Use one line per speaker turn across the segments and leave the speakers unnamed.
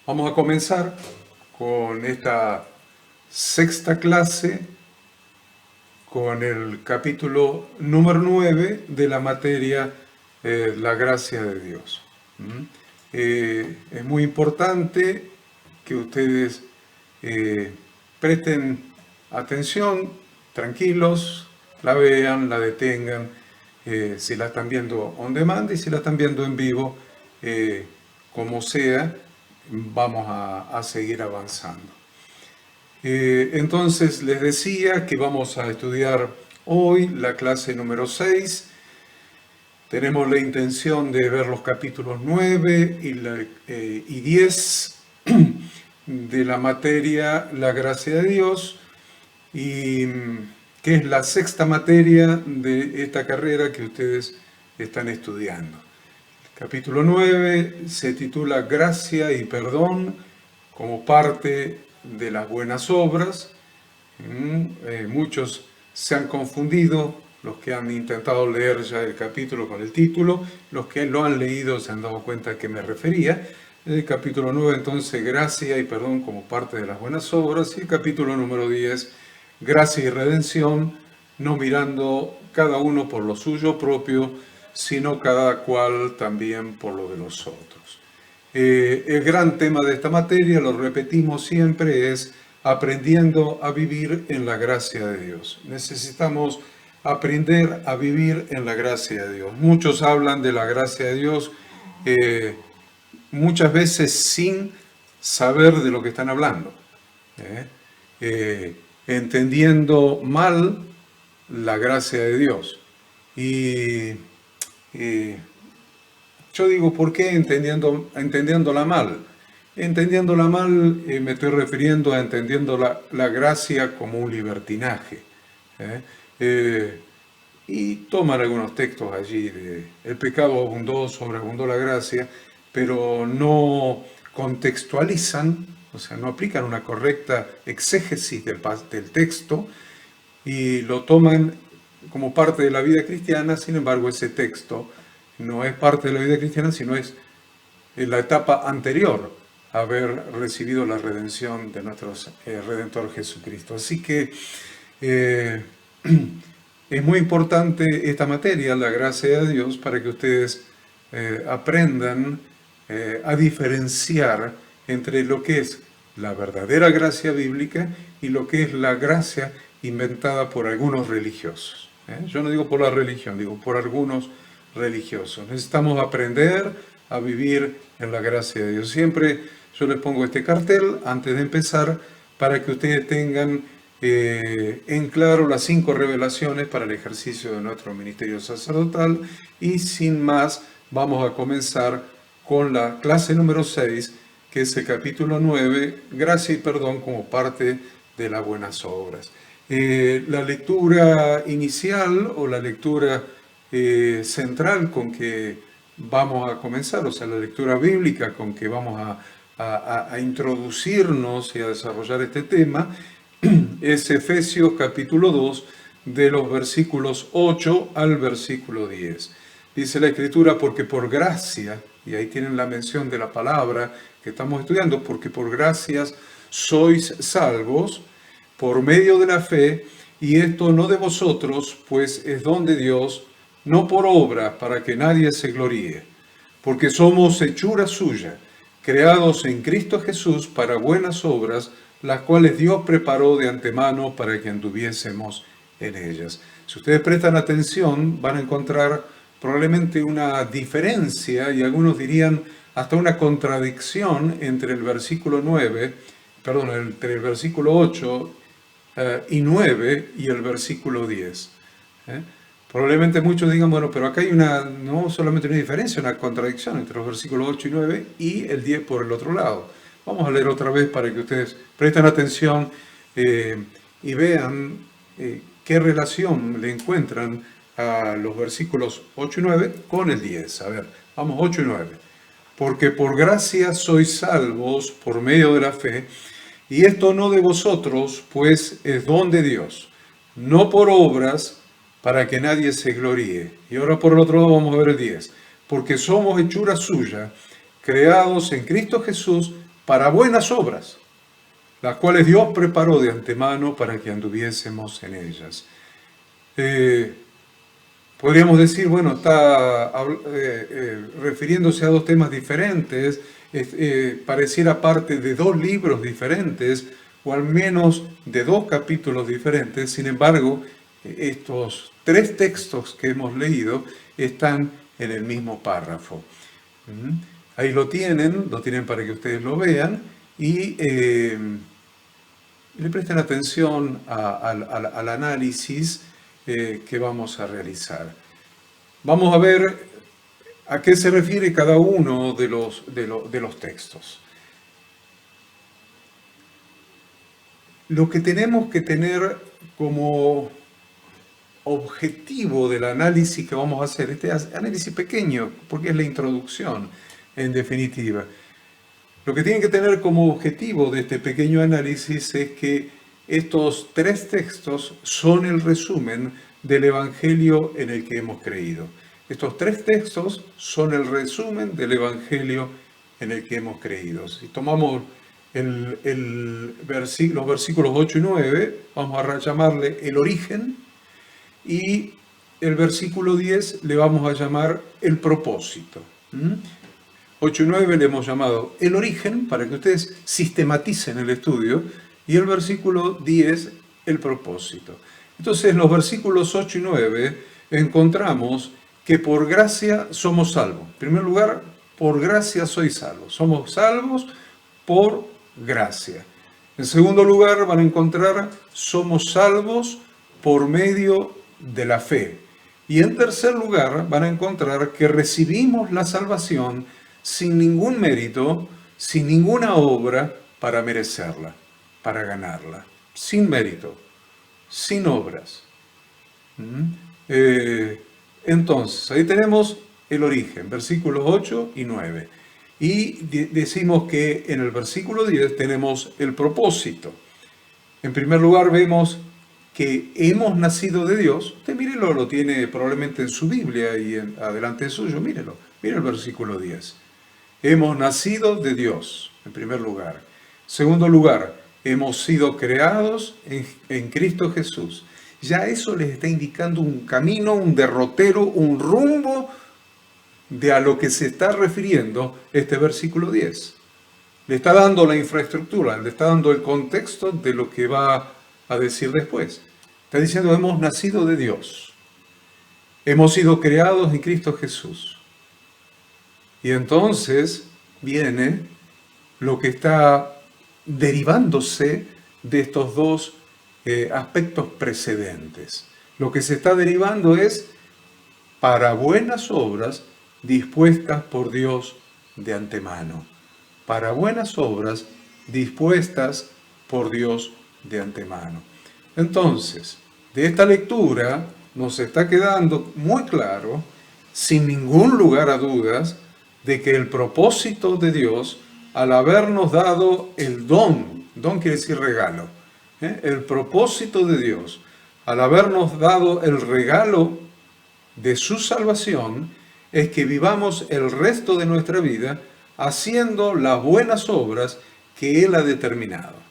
Vamos a comenzar con esta sexta clase, con el capítulo número 9 de la materia La gracia de Dios. Es muy importante que ustedes presten atención, tranquilos, la vean, la detengan, si la están viendo on demand y si la están viendo en vivo, como sea, vamos a seguir avanzando. Entonces les decía que vamos a estudiar hoy la clase número 6. Tenemos la intención de ver los capítulos 9 y 10 de la materia La gracia de Dios, y que es la sexta materia de esta carrera que ustedes están estudiando. El capítulo 9 se titula Gracia y Perdón como parte de las buenas obras. Muchos se han confundido, los que han intentado leer ya el capítulo con el título, los que lo han leído se han dado cuenta a qué me refería. El capítulo 9 entonces, Gracia y Perdón como parte de las buenas obras, y el capítulo número 10, Gracia y Redención, no mirando cada uno por lo suyo propio, sino cada cual también por lo de los otros. El gran tema de esta materia, lo repetimos siempre, es aprendiendo a vivir en la gracia de Dios. Necesitamos aprender a vivir en la gracia de Dios. Muchos hablan de la gracia de Dios, muchas veces sin saber de lo que están hablando, entendiendo mal la gracia de Dios. Y yo digo, ¿por qué entendiéndola mal? Entendiéndola mal, me estoy refiriendo a entendiendo la gracia como un libertinaje. Y toman algunos textos allí de el pecado abundó, sobreabundó la gracia, pero no contextualizan, o sea, no aplican una correcta exégesis del texto y lo toman como parte de la vida cristiana. Sin embargo, ese texto no es parte de la vida cristiana, sino es en la etapa anterior a haber recibido la redención de nuestro Redentor Jesucristo. Así que es muy importante esta materia, la gracia de Dios, para que ustedes aprendan a diferenciar entre lo que es la verdadera gracia bíblica y lo que es la gracia inventada por algunos religiosos. Yo no digo por la religión, digo por algunos religiosos. Necesitamos aprender a vivir en la gracia de Dios. Siempre yo les pongo este cartel antes de empezar para que ustedes tengan en claro las 5 revelaciones para el ejercicio de nuestro ministerio sacerdotal. Y sin más, vamos a comenzar con la clase número 6, que es el capítulo 9, Gracia y Perdón como parte de las buenas obras. La lectura inicial o la lectura central con que vamos a comenzar, o sea, la lectura bíblica con que vamos a introducirnos y a desarrollar este tema, es Efesios capítulo 2, de los versículos 8 al versículo 10. Dice la Escritura, porque por gracia, y ahí tienen la mención de la palabra que estamos estudiando, porque por gracias sois salvos por medio de la fe, y esto no de vosotros, pues es don de Dios, no por obra, para que nadie se gloríe, porque somos hechura suya, creados en Cristo Jesús para buenas obras, las cuales Dios preparó de antemano para que anduviésemos en ellas. Si ustedes prestan atención, van a encontrar probablemente una diferencia, y algunos dirían hasta una contradicción entre el versículo 9, entre el versículo 8 y 9 y el versículo 10. Probablemente muchos digan, bueno, pero acá hay no solamente una diferencia, una contradicción entre los versículos 8 y 9 y el 10 por el otro lado. Vamos a leer otra vez para que ustedes presten atención y vean qué relación le encuentran a los versículos 8 y 9 con el 10. A ver, vamos, 8 y 9. Porque por gracia sois salvos por medio de la fe, y esto no de vosotros, pues es don de Dios, no por obras, para que nadie se gloríe. Y ahora por el otro lado vamos a ver el 10. Porque somos hechura suya, creados en Cristo Jesús para buenas obras, las cuales Dios preparó de antemano para que anduviésemos en ellas. Podríamos decir, bueno, está refiriéndose a dos temas diferentes, pareciera parte de dos libros diferentes, o al menos de dos capítulos diferentes. Sin embargo, estos tres textos que hemos leído están en el mismo párrafo. Ahí lo tienen para que ustedes lo vean y le presten atención al análisis que vamos a realizar. Vamos a ver a qué se refiere cada uno de los textos. Lo que tenemos que tener como objetivo del análisis que vamos a hacer, este análisis pequeño, porque es la introducción en definitiva, lo que tienen que tener como objetivo de este pequeño análisis es que estos tres textos son el resumen del Evangelio en el que hemos creído. Estos tres textos son el resumen del Evangelio en el que hemos creído. Si tomamos los versículos 8 y 9, vamos a llamarle el origen, y el versículo 10 le vamos a llamar el propósito. 8 y 9 le hemos llamado el origen, para que ustedes sistematicen el estudio, y el versículo 10, el propósito. Entonces, en los versículos 8 y 9 encontramos que por gracia somos salvos. En primer lugar, por gracia sois salvos. Somos salvos por gracia. En segundo lugar, van a encontrar somos salvos por medio de la fe. Y en tercer lugar, van a encontrar que recibimos la salvación sin ningún mérito, sin ninguna obra para merecerla, para ganarla. Sin mérito, sin obras. Entonces, ahí tenemos el origen, versículos 8 y 9. Y decimos que en el versículo 10 tenemos el propósito. En primer lugar, vemos que hemos nacido de Dios. Usted mírelo, lo tiene probablemente en su Biblia y adelante suyo, mírelo. Mire el versículo 10. Hemos nacido de Dios, en primer lugar. Segundo lugar, hemos sido creados en Cristo Jesús. Ya eso les está indicando un camino, un derrotero, un rumbo de a lo que se está refiriendo este versículo 10. Le está dando la infraestructura, le está dando el contexto de lo que va a decir después. Está diciendo, hemos nacido de Dios. Hemos sido creados en Cristo Jesús. Y entonces viene lo que está derivándose de estos dos aspectos precedentes. Lo que se está derivando es para buenas obras dispuestas por Dios de antemano. Para buenas obras dispuestas por Dios de antemano. Entonces, de esta lectura nos está quedando muy claro, sin ningún lugar a dudas, de que el propósito de Dios, al habernos dado el don quiere decir regalo, el propósito de Dios, al habernos dado el regalo de su salvación, es que vivamos el resto de nuestra vida haciendo las buenas obras que Él ha determinado.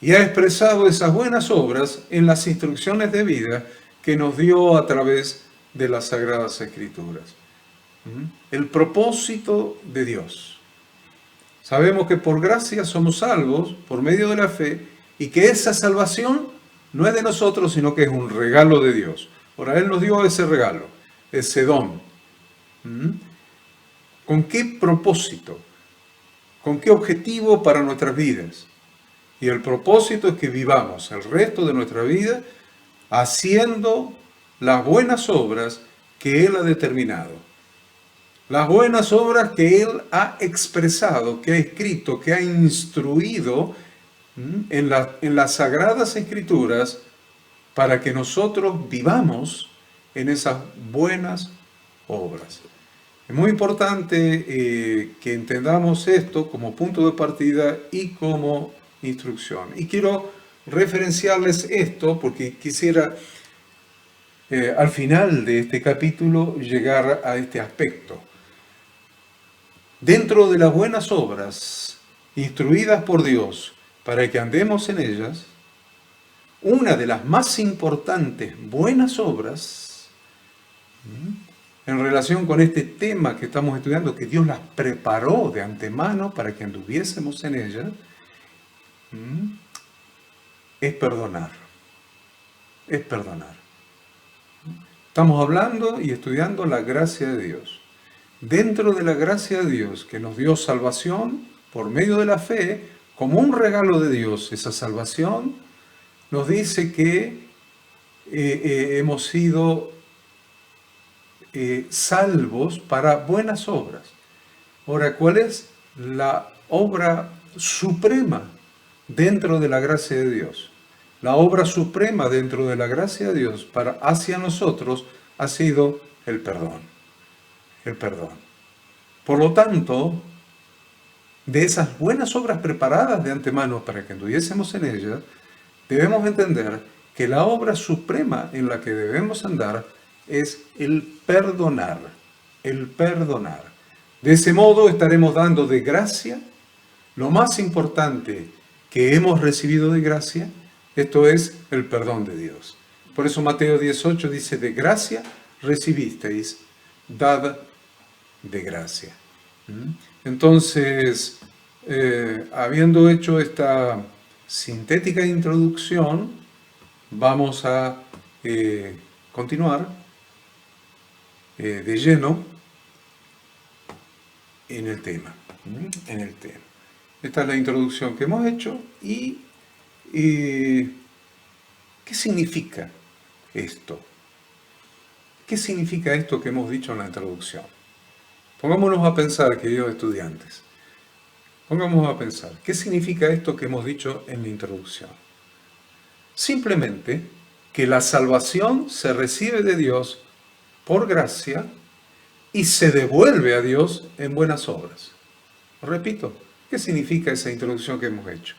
Y ha expresado esas buenas obras en las instrucciones de vida que nos dio a través de las Sagradas Escrituras. El propósito de Dios. Sabemos que por gracia somos salvos por medio de la fe y que esa salvación no es de nosotros, sino que es un regalo de Dios. Ahora, Él nos dio ese regalo, ese don. ¿Con qué propósito? ¿Con qué objetivo para nuestras vidas? Y el propósito es que vivamos el resto de nuestra vida haciendo las buenas obras que Él ha determinado. Las buenas obras que Él ha expresado, que ha escrito, que ha instruido en las Sagradas Escrituras para que nosotros vivamos en esas buenas obras. Es muy importante que entendamos esto como punto de partida y como instrucción. Y quiero referenciarles esto porque quisiera al final de este capítulo llegar a este aspecto. Dentro de las buenas obras instruidas por Dios para que andemos en ellas, una de las más importantes buenas obras, en relación con este tema que estamos estudiando, que Dios las preparó de antemano para que anduviésemos en ellas, es perdonar. Es perdonar. Estamos hablando y estudiando la gracia de Dios. Dentro de la gracia de Dios, que nos dio salvación por medio de la fe, como un regalo de Dios, esa salvación nos dice que hemos sido salvos para buenas obras. Ahora, ¿cuál es la obra suprema dentro de la gracia de Dios? La obra suprema dentro de la gracia de Dios hacia nosotros ha sido el perdón. El perdón. Por lo tanto, de esas buenas obras preparadas de antemano para que anduviésemos en ellas, debemos entender que la obra suprema en la que debemos andar es el perdonar. El perdonar. De ese modo estaremos dando de gracia lo más importante que hemos recibido de gracia. Esto es el perdón de Dios. Por eso Mateo 18 dice, de gracia recibisteis, dad de gracia. Entonces, habiendo hecho esta sintética introducción, vamos a continuar de lleno en el tema. Esta es la introducción que hemos hecho y ¿qué significa esto? ¿Qué significa esto que hemos dicho en la introducción? Pongámonos a pensar, queridos estudiantes. Pongámonos a pensar. ¿Qué significa esto que hemos dicho en la introducción? Simplemente que la salvación se recibe de Dios por gracia y se devuelve a Dios en buenas obras. Repito, ¿qué significa esa introducción que hemos hecho?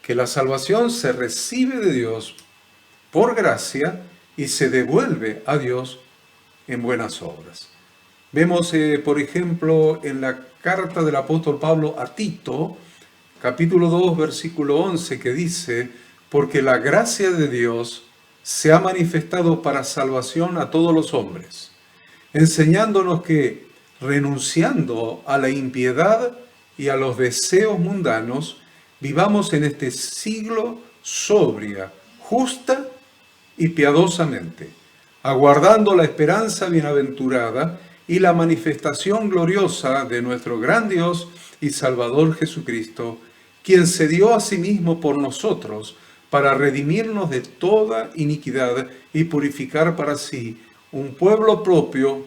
Que la salvación se recibe de Dios por gracia y se devuelve a Dios en buenas obras. Vemos, por ejemplo, en la carta del apóstol Pablo a Tito, capítulo 2, versículo 11, que dice, porque la gracia de Dios se ha manifestado para salvación a todos los hombres, enseñándonos que, renunciando a la impiedad y a los deseos mundanos, vivamos en este siglo sobria, justa y piadosamente, aguardando la esperanza bienaventurada y la manifestación gloriosa de nuestro gran Dios y Salvador Jesucristo, quien se dio a sí mismo por nosotros para redimirnos de toda iniquidad y purificar para sí un pueblo propio.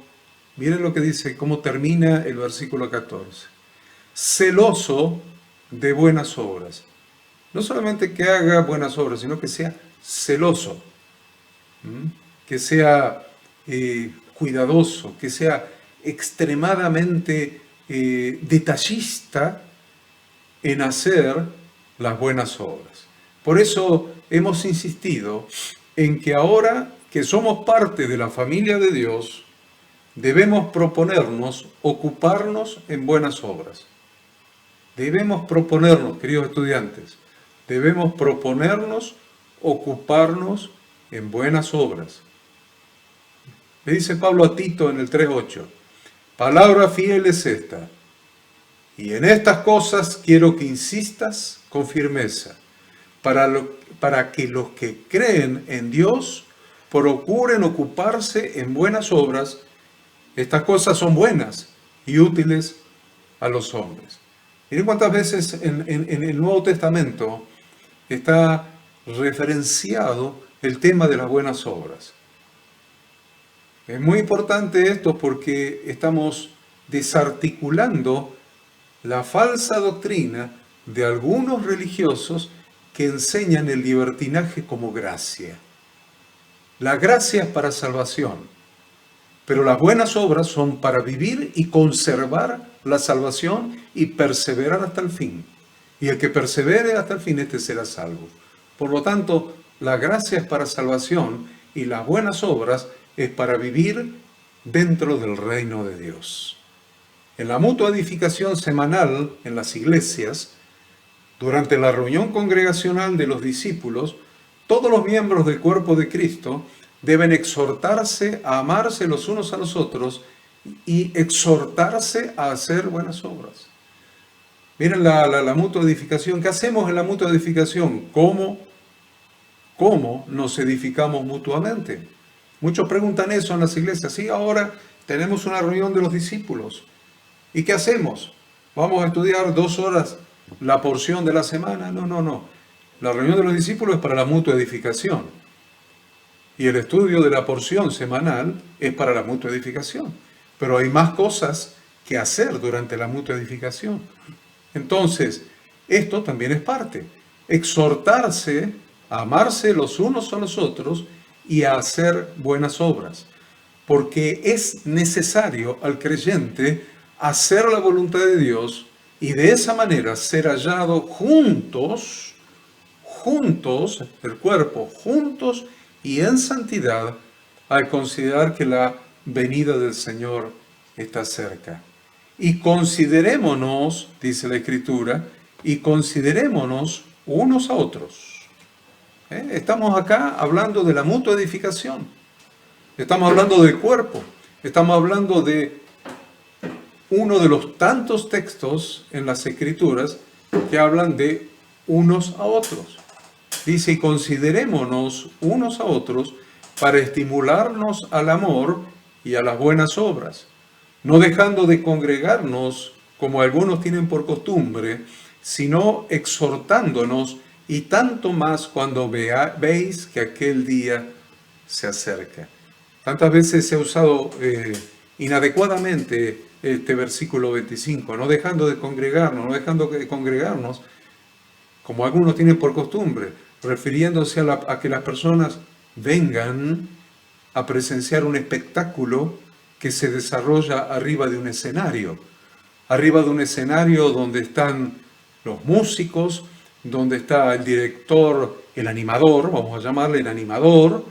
Miren lo que dice, cómo termina el versículo 14. Celoso de buenas obras. No solamente que haga buenas obras, sino que sea celoso, que sea cuidadoso, que sea extremadamente detallista en hacer las buenas obras. Por eso hemos insistido en que ahora que somos parte de la familia de Dios, debemos proponernos ocuparnos en buenas obras. Debemos proponernos, queridos estudiantes, debemos proponernos ocuparnos en buenas obras. Le dice Pablo a Tito en el 3:8, palabra fiel es esta, y en estas cosas quiero que insistas con firmeza, para que los que creen en Dios procuren ocuparse en buenas obras. Estas cosas son buenas y útiles a los hombres. Miren cuántas veces en el Nuevo Testamento está referenciado el tema de las buenas obras. Es muy importante esto porque estamos desarticulando la falsa doctrina de algunos religiosos que enseñan el libertinaje como gracia. La gracia es para salvación, pero las buenas obras son para vivir y conservar la salvación y perseverar hasta el fin. Y el que persevere hasta el fin, este será salvo. Por lo tanto, la gracia es para salvación y las buenas obras es para vivir dentro del reino de Dios. En la mutua edificación semanal en las iglesias, Durante la reunión congregacional de los discípulos, todos los miembros del cuerpo de Cristo deben exhortarse a amarse los unos a los otros y exhortarse a hacer buenas obras. Miren la mutua edificación. ¿Qué hacemos en la mutua edificación? ¿Cómo nos edificamos mutuamente? Muchos preguntan eso en las iglesias. Sí, ahora tenemos una reunión de los discípulos. ¿Y qué hacemos? ¿Vamos a estudiar 2 horas la porción de la semana? No. La reunión de los discípulos es para la mutua edificación. Y el estudio de la porción semanal es para la mutua edificación. Pero hay más cosas que hacer durante la mutua edificación. Entonces, esto también es parte. Exhortarse a amarse los unos a los otros y a hacer buenas obras. Porque es necesario al creyente hacer la voluntad de Dios y de esa manera ser hallado juntos, el cuerpo, juntos y en santidad, al considerar que la venida del Señor está cerca. Y considerémonos, dice la Escritura, y considerémonos unos a otros. Estamos acá hablando de la mutua edificación. Estamos hablando del cuerpo. Estamos hablando de uno de los tantos textos en las Escrituras que hablan de unos a otros. Dice, y considerémonos unos a otros para estimularnos al amor y a las buenas obras, no dejando de congregarnos como algunos tienen por costumbre, sino exhortándonos, y tanto más cuando veis que aquel día se acerca. Tantas veces se ha usado inadecuadamente este versículo 25, no dejando de congregarnos, como algunos tienen por costumbre, refiriéndose a que las personas vengan a presenciar un espectáculo que se desarrolla arriba de un escenario donde están los músicos, donde está el director, el animador, vamos a llamarle el animador,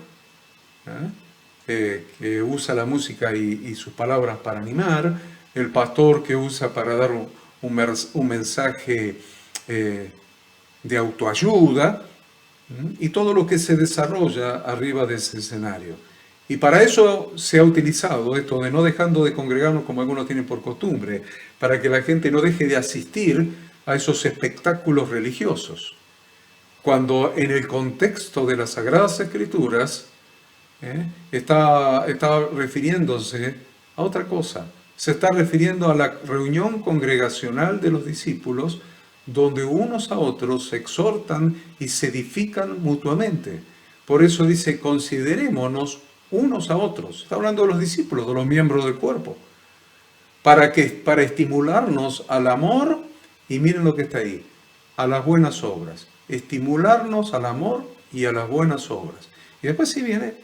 que usa la música y sus palabras para animar, el pastor que usa para dar un mensaje de autoayuda, y todo lo que se desarrolla arriba de ese escenario. Y para eso se ha utilizado esto de no dejando de congregarnos como algunos tienen por costumbre, para que la gente no deje de asistir a esos espectáculos religiosos. Cuando en el contexto de las Sagradas Escrituras está refiriéndose a otra cosa. Se está refiriendo a la reunión congregacional de los discípulos, donde unos a otros se exhortan y se edifican mutuamente. Por eso dice, considerémonos unos a otros. Está hablando de los discípulos, de los miembros del cuerpo. Para estimularnos al amor, y miren lo que está ahí, a las buenas obras. Estimularnos al amor y a las buenas obras. Y después sí viene,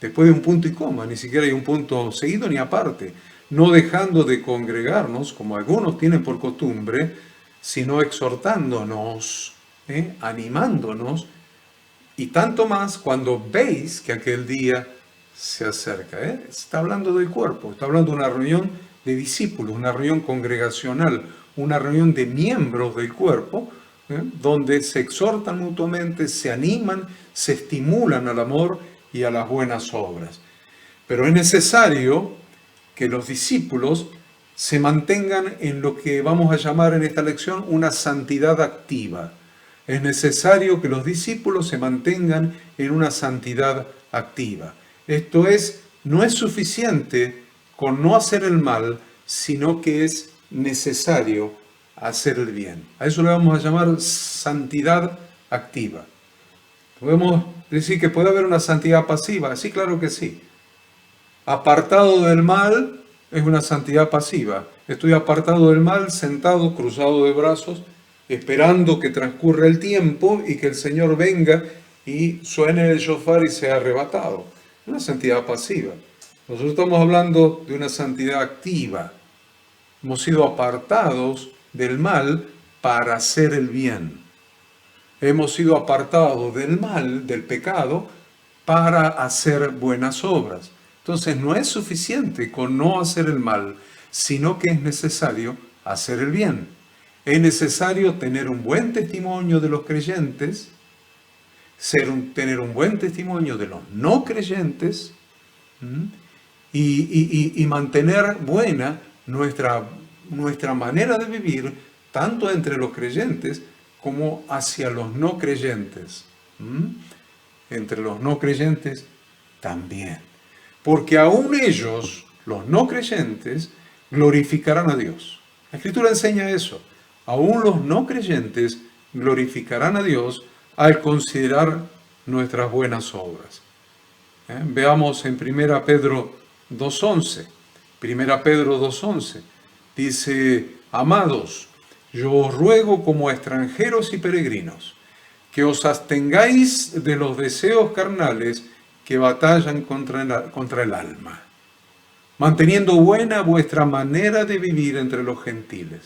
después de un punto y coma, ni siquiera hay un punto seguido ni aparte. No dejando de congregarnos, como algunos tienen por costumbre, sino exhortándonos, animándonos, y tanto más cuando veis que aquel día se acerca. Está hablando del cuerpo, está hablando de una reunión de discípulos, una reunión congregacional, una reunión de miembros del cuerpo, donde se exhortan mutuamente, se animan, se estimulan al amor y a las buenas obras. Pero es necesario que los discípulos se mantengan en lo que vamos a llamar en esta lección una santidad activa. Es necesario que los discípulos se mantengan en una santidad activa. Esto es, no es suficiente con no hacer el mal, sino que es necesario hacer el bien. A eso le vamos a llamar santidad activa. Podemos decir que puede haber una santidad pasiva. Sí, claro que sí. Apartado del mal es una santidad pasiva. Estoy apartado del mal, sentado, cruzado de brazos, esperando que transcurra el tiempo y que el Señor venga y suene el shofar y sea arrebatado. Una santidad pasiva. Nosotros estamos hablando de una santidad activa. Hemos sido apartados del mal para hacer el bien. Hemos sido apartados del mal, del pecado, para hacer buenas obras. Entonces no es suficiente con no hacer el mal, sino que es necesario hacer el bien. Es necesario tener un buen testimonio de los creyentes, tener un buen testimonio de los no creyentes, y mantener buena nuestra manera de vivir, tanto entre los creyentes como hacia los no creyentes. Entre los no creyentes también. Porque aún ellos, los no creyentes, glorificarán a Dios. La Escritura enseña eso. Aún los no creyentes glorificarán a Dios al considerar nuestras buenas obras. Veamos en 1 Pedro 2.11. 1 Pedro 2.11 dice: amados, yo os ruego como a extranjeros y peregrinos, que os abstengáis de los deseos carnales que batallan contra el alma, manteniendo buena vuestra manera de vivir entre los gentiles,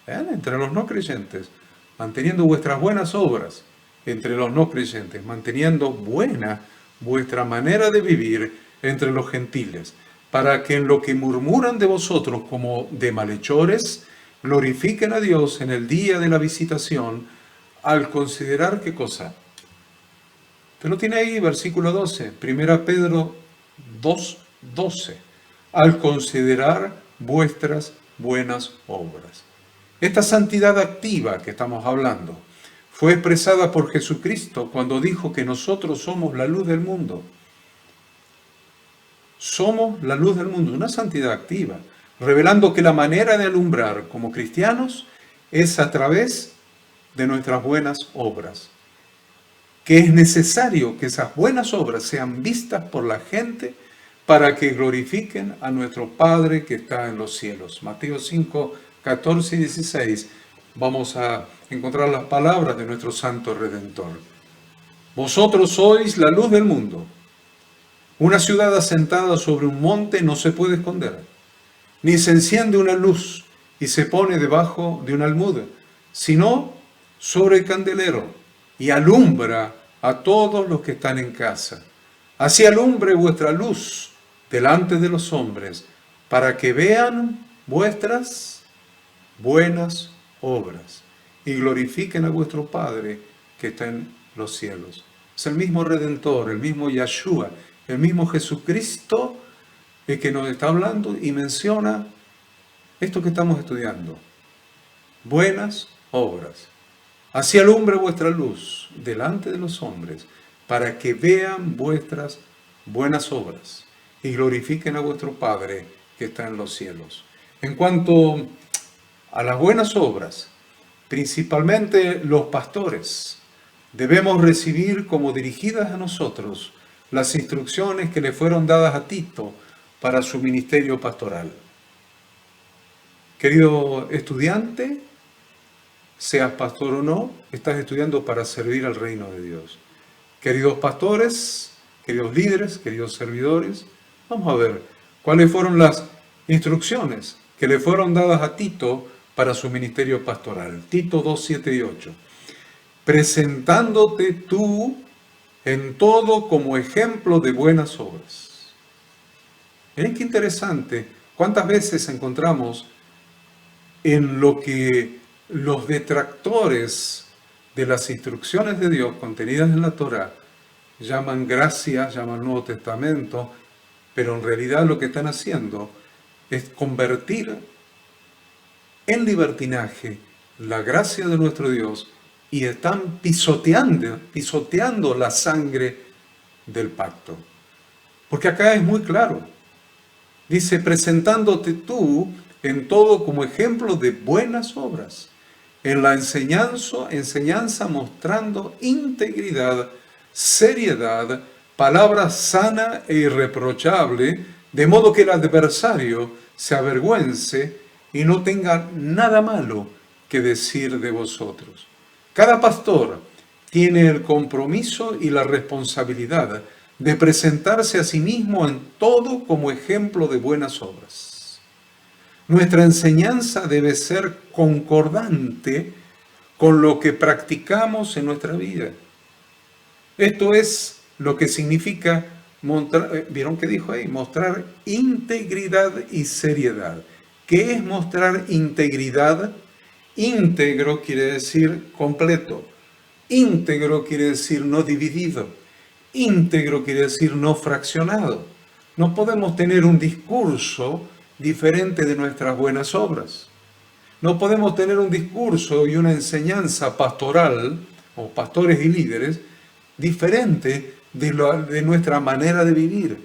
entre los no creyentes, manteniendo vuestras buenas obras entre los no creyentes, manteniendo buena vuestra manera de vivir entre los gentiles, para que en lo que murmuran de vosotros como de malhechores, glorifiquen a Dios en el día de la visitación, al considerar, ¿qué cosa? Usted lo tiene ahí, versículo 12, 1 Pedro 2:12, al considerar vuestras buenas obras. Esta santidad activa que estamos hablando fue expresada por Jesucristo cuando dijo que nosotros somos la luz del mundo. Somos la luz del mundo, una santidad activa, revelando que la manera de alumbrar como cristianos es a través de nuestras buenas obras. Que es necesario que esas buenas obras sean vistas por la gente para que glorifiquen a nuestro Padre que está en los cielos. Mateo 5, 14 y 16. Vamos a encontrar las palabras de nuestro Santo Redentor. Vosotros sois la luz del mundo. Una ciudad asentada sobre un monte no se puede esconder, ni se enciende una luz y se pone debajo de un almud, sino sobre el candelero, y alumbra a todos los que están en casa. Así alumbre vuestra luz delante de los hombres, para que vean vuestras buenas obras y glorifiquen a vuestro Padre que está en los cielos. Es el mismo Redentor, el mismo Yahshua, el mismo Jesucristo el que nos está hablando y menciona esto que estamos estudiando. Buenas obras. Así alumbre vuestra luz delante de los hombres, para que vean vuestras buenas obras y glorifiquen a vuestro Padre que está en los cielos. En cuanto a las buenas obras, principalmente los pastores, debemos recibir como dirigidas a nosotros las instrucciones que le fueron dadas a Tito para su ministerio pastoral. Querido estudiante, seas pastor o no, estás estudiando para servir al reino de Dios. Queridos pastores, queridos líderes, queridos servidores, vamos a ver cuáles fueron las instrucciones que le fueron dadas a Tito para su ministerio pastoral. Tito 2, 7 y 8. Presentándote tú en todo como ejemplo de buenas obras. Miren qué interesante, cuántas veces encontramos en lo que los detractores de las instrucciones de Dios contenidas en la Torá llaman gracia, llaman Nuevo Testamento, pero en realidad lo que están haciendo es convertir en libertinaje la gracia de nuestro Dios y están pisoteando la sangre del pacto. Porque acá es muy claro. Dice, presentándote tú en todo como ejemplo de buenas obras, en la enseñanza mostrando integridad, seriedad, palabra sana e irreprochable, de modo que el adversario se avergüence y no tenga nada malo que decir de vosotros. Cada pastor tiene el compromiso y la responsabilidad de presentarse a sí mismo en todo como ejemplo de buenas obras. Nuestra enseñanza debe ser concordante con lo que practicamos en nuestra vida. Esto es lo que significa, ¿vieron qué dijo ahí? Mostrar integridad y seriedad. ¿Qué es mostrar integridad Íntegro quiere decir completo. Íntegro quiere decir no dividido. Íntegro quiere decir no fraccionado. No podemos tener un discurso diferente de nuestras buenas obras. No podemos tener un discurso y una enseñanza pastoral, o pastores y líderes, diferente de nuestra manera de vivir.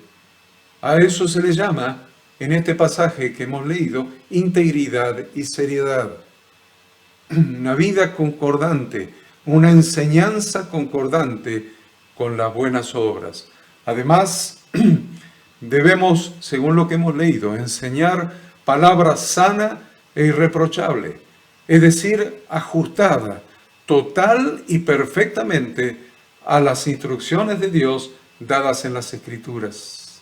A eso se le llama, en este pasaje que hemos leído, integridad y seriedad. Una vida concordante, una enseñanza concordante con las buenas obras. Además, debemos, según lo que hemos leído, enseñar palabra sana e irreprochable, es decir, ajustada total y perfectamente a las instrucciones de Dios dadas en las Escrituras.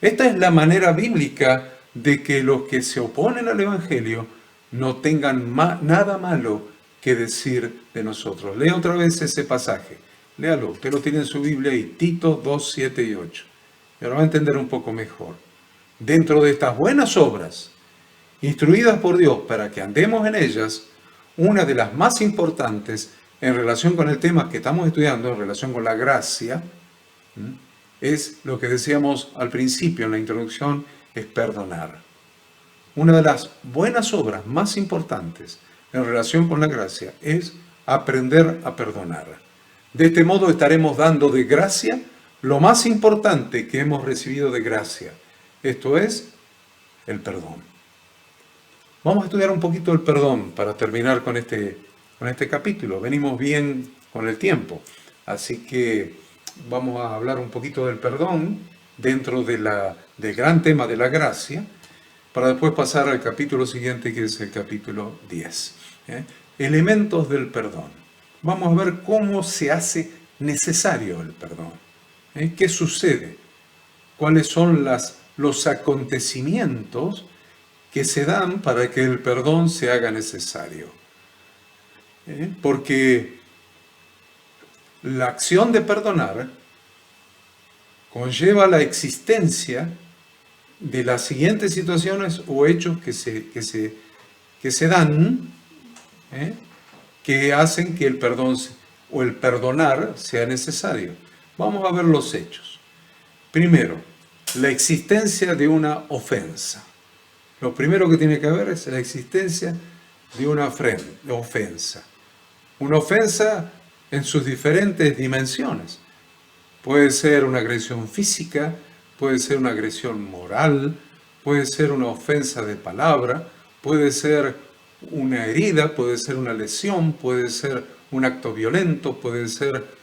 Esta es la manera bíblica de que los que se oponen al Evangelio no tengan nada malo que decir de nosotros. Lea otra vez ese pasaje. Léalo, usted lo tiene en su Biblia ahí, Tito 2, 7 y 8. Y ahora va a entender un poco mejor. Dentro de estas buenas obras, instruidas por Dios para que andemos en ellas, una de las más importantes en relación con el tema que estamos estudiando, en relación con la gracia, es lo que decíamos al principio en la introducción, es perdonar. Una de las buenas obras más importantes en relación con la gracia es aprender a perdonar. De este modo estaremos dando de gracia lo más importante que hemos recibido de gracia. Esto es el perdón. Vamos a estudiar un poquito el perdón para terminar con este capítulo. Venimos bien con el tiempo, así que vamos a hablar un poquito del perdón dentro del gran tema de la gracia, para después pasar al capítulo siguiente, que es el capítulo 10. Elementos del perdón. Vamos a ver cómo se hace necesario el perdón. ¿Qué sucede? ¿Cuáles son los acontecimientos que se dan para que el perdón se haga necesario? Porque la acción de perdonar conlleva la existencia de las siguientes situaciones o hechos que se dan, que hacen que el perdón o el perdonar sea necesario. Vamos a ver los hechos. Primero, la existencia de una ofensa. Lo primero que tiene que haber es la existencia de una ofensa. Una ofensa en sus diferentes dimensiones. Puede ser una agresión física, puede ser una agresión moral, puede ser una ofensa de palabra, puede ser una herida, puede ser una lesión, puede ser un acto violento, puede ser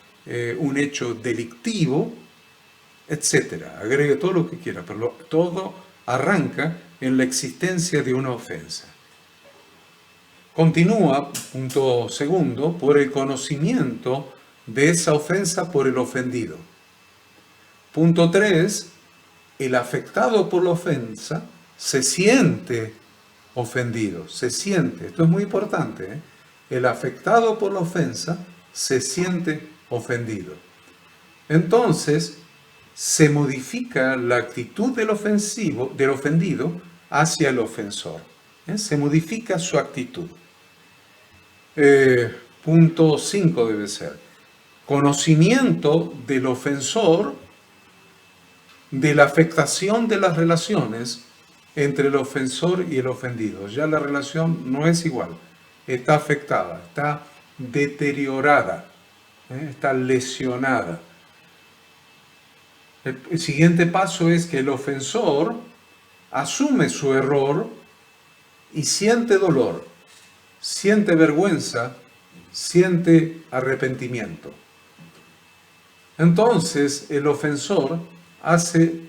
un hecho delictivo, etc. Agregue todo lo que quiera, pero todo arranca en la existencia de una ofensa. Continúa, punto segundo, por el conocimiento de esa ofensa por el ofendido. Punto 3, el afectado por la ofensa se siente ofendido, se siente, esto es muy importante, el afectado por la ofensa se siente ofendido. Entonces, se modifica la actitud del ofendido hacia el ofensor. Se modifica su actitud. Punto 5 debe ser conocimiento del ofensor de la afectación de las relaciones entre el ofensor y el ofendido. Ya la relación no es igual, está afectada, está deteriorada, está lesionada. El siguiente paso es que el ofensor asume su error y siente dolor, siente vergüenza, siente arrepentimiento. Entonces el ofensor hace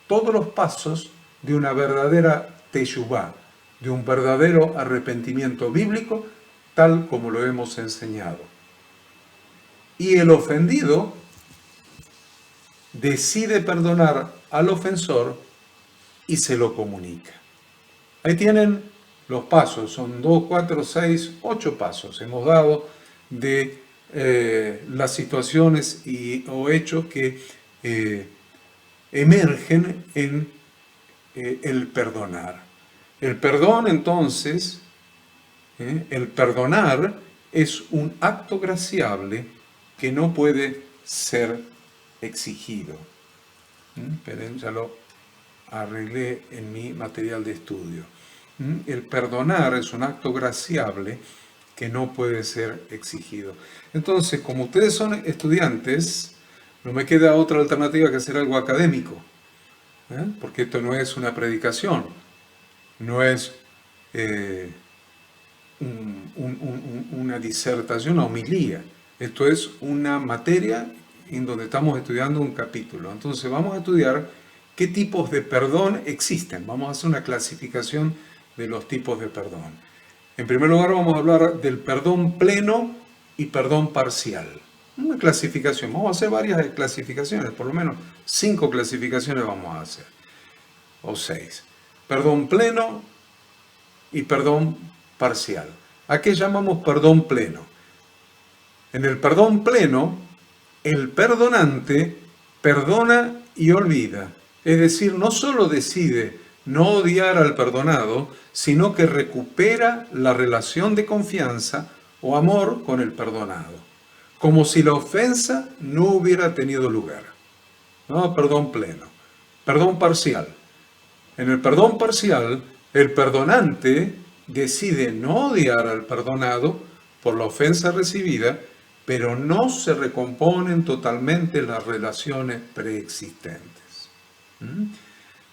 todos los pasos de una verdadera teshuvá, de un verdadero arrepentimiento bíblico, tal como lo hemos enseñado. Y el ofendido decide perdonar al ofensor y se lo comunica. Ahí tienen los pasos, son 2, 4, 6, 8 pasos. Hemos dado de las situaciones o hechos que emergen en el perdonar. El perdón, entonces, El perdonar es un acto graciable que no puede ser exigido. Esperen, ya lo arreglé en mi material de estudio. El perdonar es un acto graciable que no puede ser exigido. Entonces, como ustedes son estudiantes, no me queda otra alternativa que hacer algo académico, porque esto no es una predicación, no es una disertación, una homilía. Esto es una materia en donde estamos estudiando un capítulo. Entonces vamos a estudiar qué tipos de perdón existen. Vamos a hacer una clasificación de los tipos de perdón. En primer lugar vamos a hablar del perdón pleno y perdón parcial. Una clasificación. Vamos a hacer varias clasificaciones, por lo menos 5 clasificaciones vamos a hacer. O 6. Perdón pleno y perdón parcial. ¿A qué llamamos perdón pleno? En el perdón pleno, el perdonante perdona y olvida. Es decir, no solo decide no odiar al perdonado, sino que recupera la relación de confianza o amor con el perdonado, como si la ofensa no hubiera tenido lugar. No, perdón pleno. Perdón parcial. En el perdón parcial, el perdonante decide no odiar al perdonado por la ofensa recibida, pero no se recomponen totalmente las relaciones preexistentes.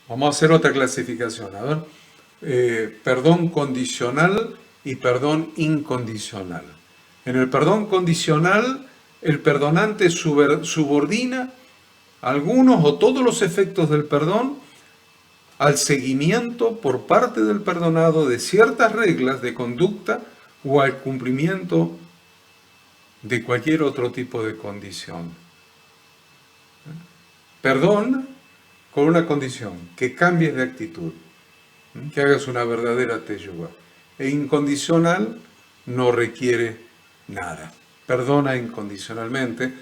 Vamos a hacer otra clasificación. A ver, perdón condicional y perdón incondicional. En el perdón condicional, el perdonante subordina algunos o todos los efectos del perdón al seguimiento por parte del perdonado de ciertas reglas de conducta o al cumplimiento de cualquier otro tipo de condición. Perdón con una condición, que cambies de actitud, que hagas una verdadera teshuvá. E incondicional no requiere nada. Perdona incondicionalmente.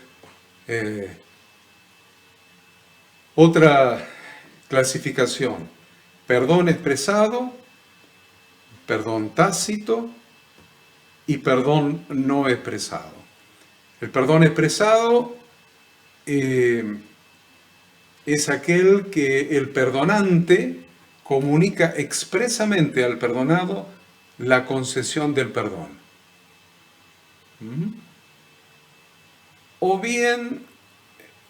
Otra clasificación: perdón expresado, perdón tácito y perdón no expresado. El perdón expresado es aquel que el perdonante comunica expresamente al perdonado la concesión del perdón. O bien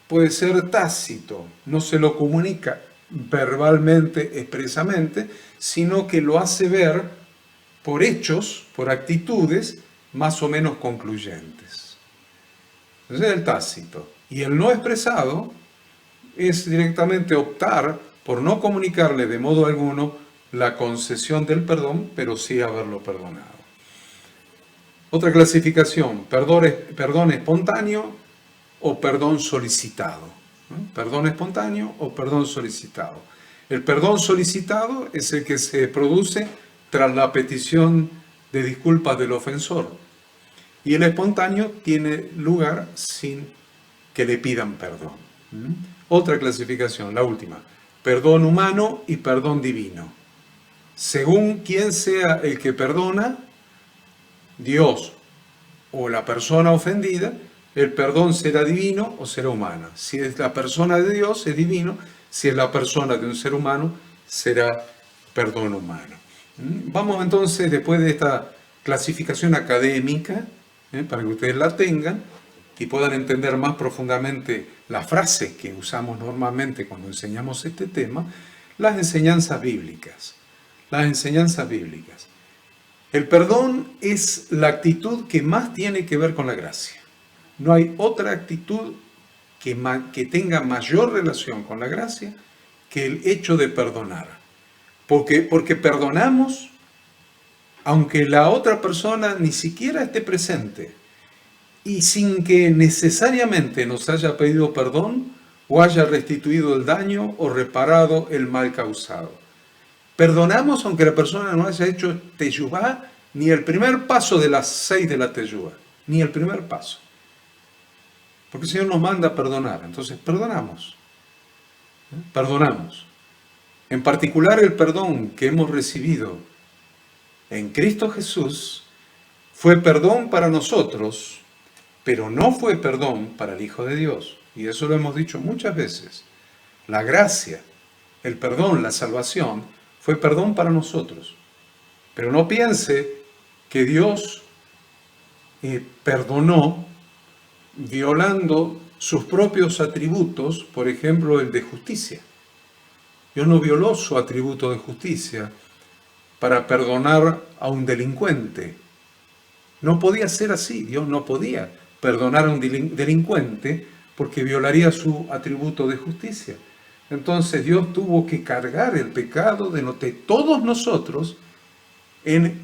puede ser tácito, no se lo comunica verbalmente, expresamente, sino que lo hace ver por hechos, por actitudes más o menos concluyentes. Ese es el tácito. Y el no expresado es directamente optar por no comunicarle de modo alguno la concesión del perdón, pero sí haberlo perdonado. Otra clasificación: perdón espontáneo o perdón solicitado. Perdón espontáneo o perdón solicitado. El perdón solicitado es el que se produce tras la petición de disculpas del ofensor. Y el espontáneo tiene lugar sin que le pidan perdón. Otra clasificación, la última: perdón humano y perdón divino. Según quien sea el que perdona, Dios o la persona ofendida, el perdón será divino o será humano. Si es la persona de Dios, es divino. Si es la persona de un ser humano, será perdón humano. Vamos entonces, después de esta clasificación académica, para que ustedes la tengan y puedan entender más profundamente las frases que usamos normalmente cuando enseñamos este tema, las enseñanzas bíblicas. Las enseñanzas bíblicas. El perdón es la actitud que más tiene que ver con la gracia. No hay otra actitud que tenga mayor relación con la gracia que el hecho de perdonar. Porque perdonamos aunque la otra persona ni siquiera esté presente y sin que necesariamente nos haya pedido perdón o haya restituido el daño o reparado el mal causado. Perdonamos aunque la persona no haya hecho teshuvá ni el primer paso de las 6 de la teshuvá, ni el primer paso. Porque el Señor nos manda a perdonar, entonces perdonamos. Perdonamos. En particular el perdón que hemos recibido en Cristo Jesús fue perdón para nosotros, pero no fue perdón para el Hijo de Dios. Y eso lo hemos dicho muchas veces. La gracia, el perdón, la salvación, fue perdón para nosotros. Pero no piense que Dios perdonó violando sus propios atributos, por ejemplo, el de justicia. Dios no violó su atributo de justicia para perdonar a un delincuente. No podía ser así. Dios no podía perdonar a un delincuente porque violaría su atributo de justicia. Entonces Dios tuvo que cargar el pecado de todos nosotros en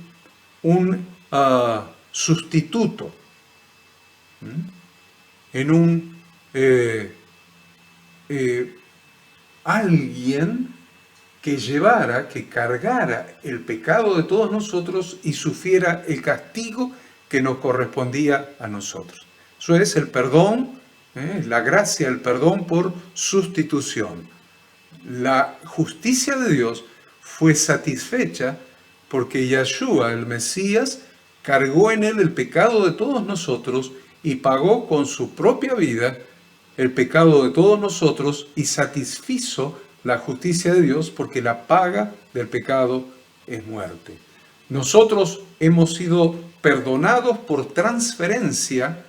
un sustituto, en un alguien que llevara, que cargara el pecado de todos nosotros y sufriera el castigo que nos correspondía a nosotros. Eso es el perdón, la gracia, el perdón por sustitución. La justicia de Dios fue satisfecha porque Yeshua, el Mesías, cargó en él el pecado de todos nosotros y pagó con su propia vida el pecado de todos nosotros y satisfizo la justicia de Dios, porque la paga del pecado es muerte. Nosotros hemos sido perdonados por transferencia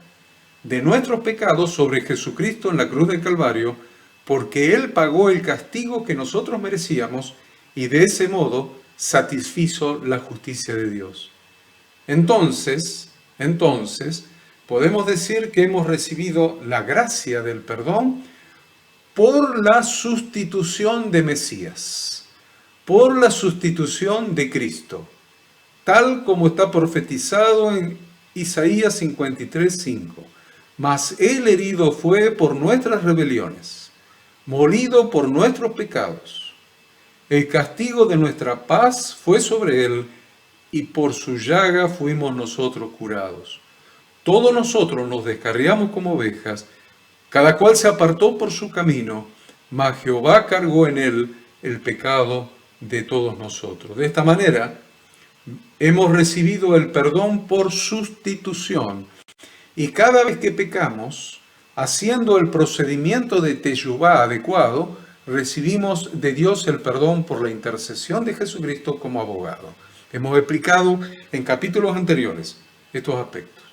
de nuestros pecados sobre Jesucristo en la cruz del Calvario, porque Él pagó el castigo que nosotros merecíamos y de ese modo satisfizo la justicia de Dios. Entonces, podemos decir que hemos recibido la gracia del perdón por la sustitución de Mesías, por la sustitución de Cristo, tal como está profetizado en Isaías 53:5. Mas Él herido fue por nuestras rebeliones, molido por nuestros pecados. El castigo de nuestra paz fue sobre Él, y por su llaga fuimos nosotros curados. Todos nosotros nos descarriamos como ovejas, cada cual se apartó por su camino, mas Jehová cargó en él el pecado de todos nosotros. De esta manera, hemos recibido el perdón por sustitución. Y cada vez que pecamos, haciendo el procedimiento de teshuvá adecuado, recibimos de Dios el perdón por la intercesión de Jesucristo como abogado. Hemos explicado en capítulos anteriores estos aspectos.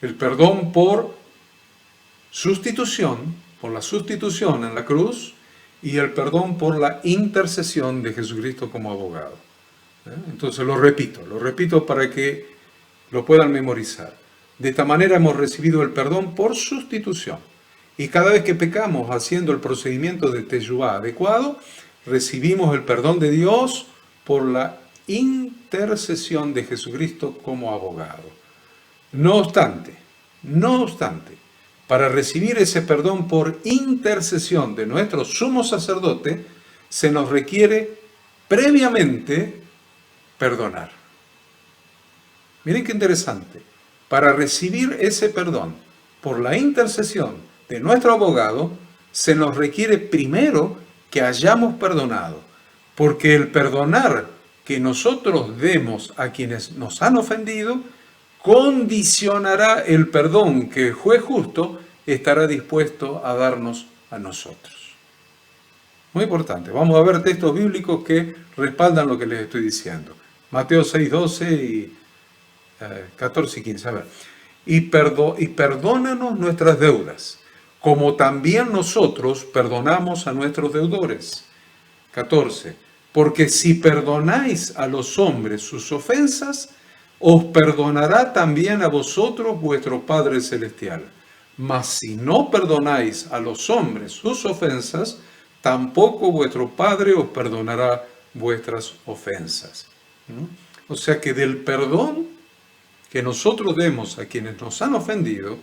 El perdón por sustitución, por la sustitución en la cruz, y el perdón por la intercesión de Jesucristo como abogado. Entonces lo repito para que lo puedan memorizar. De esta manera hemos recibido el perdón por sustitución. Y cada vez que pecamos haciendo el procedimiento de teshuvá adecuado, recibimos el perdón de Dios por la intercesión de Jesucristo como abogado. No obstante, para recibir ese perdón por intercesión de nuestro sumo sacerdote, se nos requiere previamente perdonar. Miren qué interesante. Para recibir ese perdón por la intercesión de nuestro abogado, se nos requiere primero que hayamos perdonado, porque el perdonar que nosotros demos a quienes nos han ofendido condicionará el perdón que el juez justo estará dispuesto a darnos a nosotros. Muy importante. Vamos a ver textos bíblicos que respaldan lo que les estoy diciendo. Mateo 6:12 y 14 y 15. A ver. Y perdónanos nuestras deudas, como también nosotros perdonamos a nuestros deudores. 14. Porque si perdonáis a los hombres sus ofensas, os perdonará también a vosotros vuestro Padre Celestial. Mas si no perdonáis a los hombres sus ofensas, tampoco vuestro Padre os perdonará vuestras ofensas. O sea que del perdón que nosotros demos a quienes nos han ofendido,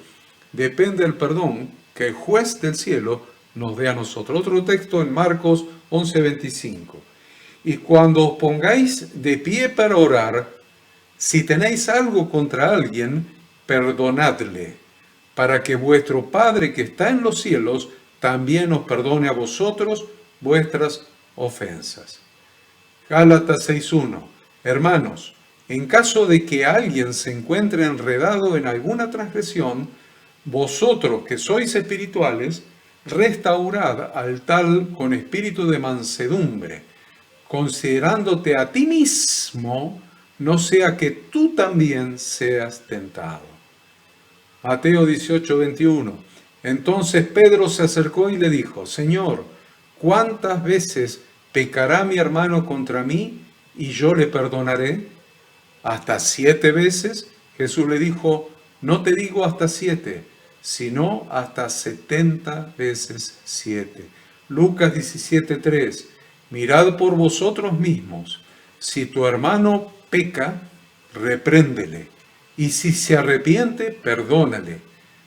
depende el perdón que el juez del cielo nos dé a nosotros. Otro texto en Marcos 11:25. Y cuando os pongáis de pie para orar, si tenéis algo contra alguien, perdonadle, para que vuestro Padre que está en los cielos también os perdone a vosotros vuestras ofensas. Gálatas 6:1. Hermanos, En caso de que alguien se encuentre enredado en alguna transgresión, vosotros que sois espirituales, restaurad al tal con espíritu de mansedumbre, considerándote a ti mismo, no sea que tú también seas tentado. Mateo 18:21. Entonces Pedro se acercó y le dijo: Señor, ¿cuántas veces pecará mi hermano contra mí y yo le perdonaré? ¿Hasta 7 veces? Jesús le dijo: no te digo hasta 7, sino hasta 70 veces 7. Lucas 17:3. Mirad por vosotros mismos. Si tu hermano peca, repréndele. Y si se arrepiente, perdónale.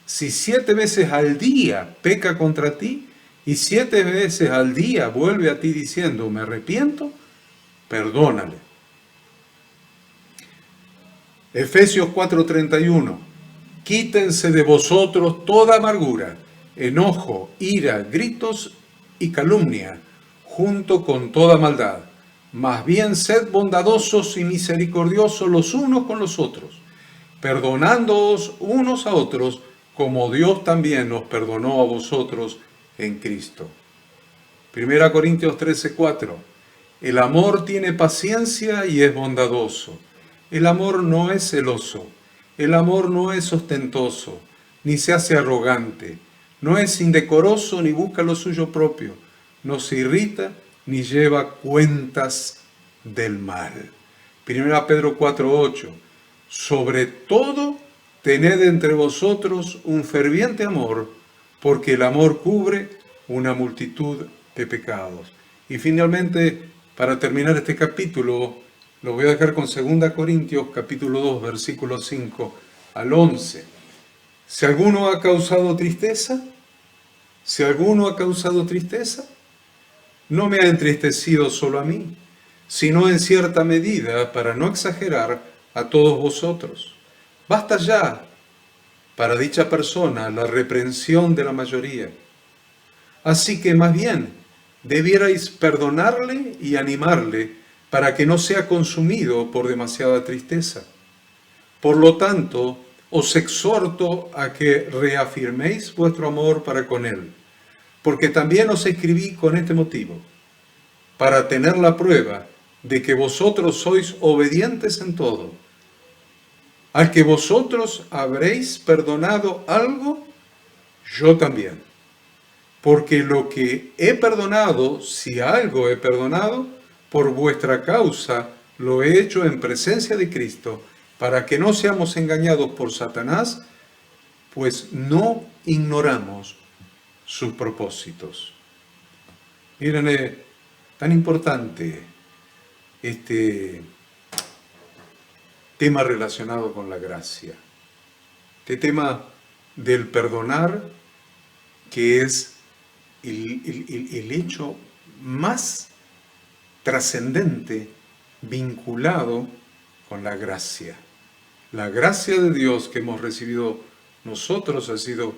Si 7 veces al día peca contra ti, y 7 veces al día vuelve a ti diciendo: me arrepiento, perdónale. Efesios 4:31. Quítense de vosotros toda amargura, enojo, ira, gritos y calumnia, junto con toda maldad. Más bien sed bondadosos y misericordiosos los unos con los otros, perdonándoos unos a otros, como Dios también os perdonó a vosotros en Cristo. 1 Corintios 13:4. El amor tiene paciencia y es bondadoso. El amor no es celoso. El amor no es ostentoso, ni se hace arrogante. No es indecoroso ni busca lo suyo propio. No se irrita ni lleva cuentas del mal. 1 Pedro 4:8. Sobre todo, tened entre vosotros un ferviente amor, porque el amor cubre una multitud de pecados. Y finalmente, para terminar este capítulo, lo voy a dejar con 2 Corintios capítulo 2, versículos 5 al 11. Si alguno ha causado tristeza, no me ha entristecido solo a mí, sino en cierta medida, para no exagerar, a todos vosotros. Basta ya para dicha persona la reprensión de la mayoría. Así que más bien debierais perdonarle y animarle para que no sea consumido por demasiada tristeza. Por lo tanto, os exhorto a que reafirméis vuestro amor para con él, porque también os escribí con este motivo, para tener la prueba de que vosotros sois obedientes en todo. Al que vosotros habréis perdonado algo, yo también. Porque lo que he perdonado, si algo he perdonado, por vuestra causa lo he hecho en presencia de Cristo, para que no seamos engañados por Satanás, pues no ignoramos sus propósitos. Miren, tan importante este tema relacionado con la gracia. Este tema del perdonar, que es el hecho más trascendente vinculado con la gracia. La gracia de Dios que hemos recibido nosotros ha sido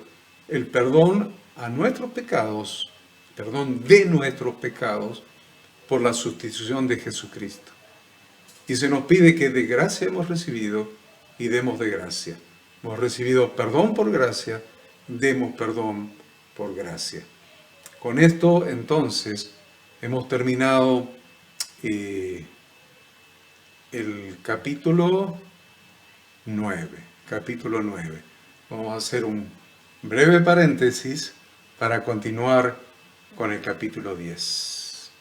el perdón a nuestros pecados, perdón de nuestros pecados, por la sustitución de Jesucristo. Y se nos pide que de gracia hemos recibido y demos de gracia. Hemos recibido perdón por gracia, demos perdón por gracia. Con esto, entonces, hemos terminado el capítulo 9. Capítulo 9. Vamos a hacer un breve paréntesis para continuar con el capítulo 10.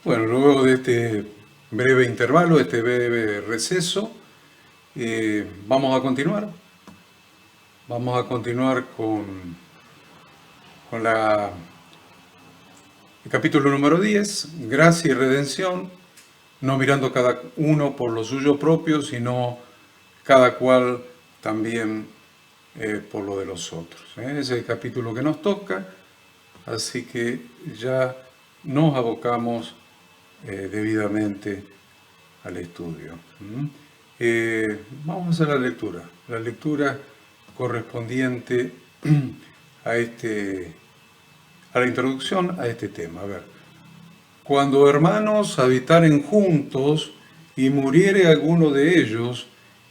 Bueno, luego de este breve intervalo, este breve receso, vamos a continuar. Vamos a continuar con el capítulo número 10, gracia y redención, no mirando cada uno por lo suyo propio, sino cada cual también por lo de los otros. Ese es el capítulo que nos toca, así que ya nos abocamos debidamente al estudio. Vamos a hacer la lectura correspondiente a la introducción a este tema. A ver, Cuando hermanos habitaren juntos y muriere alguno de ellos,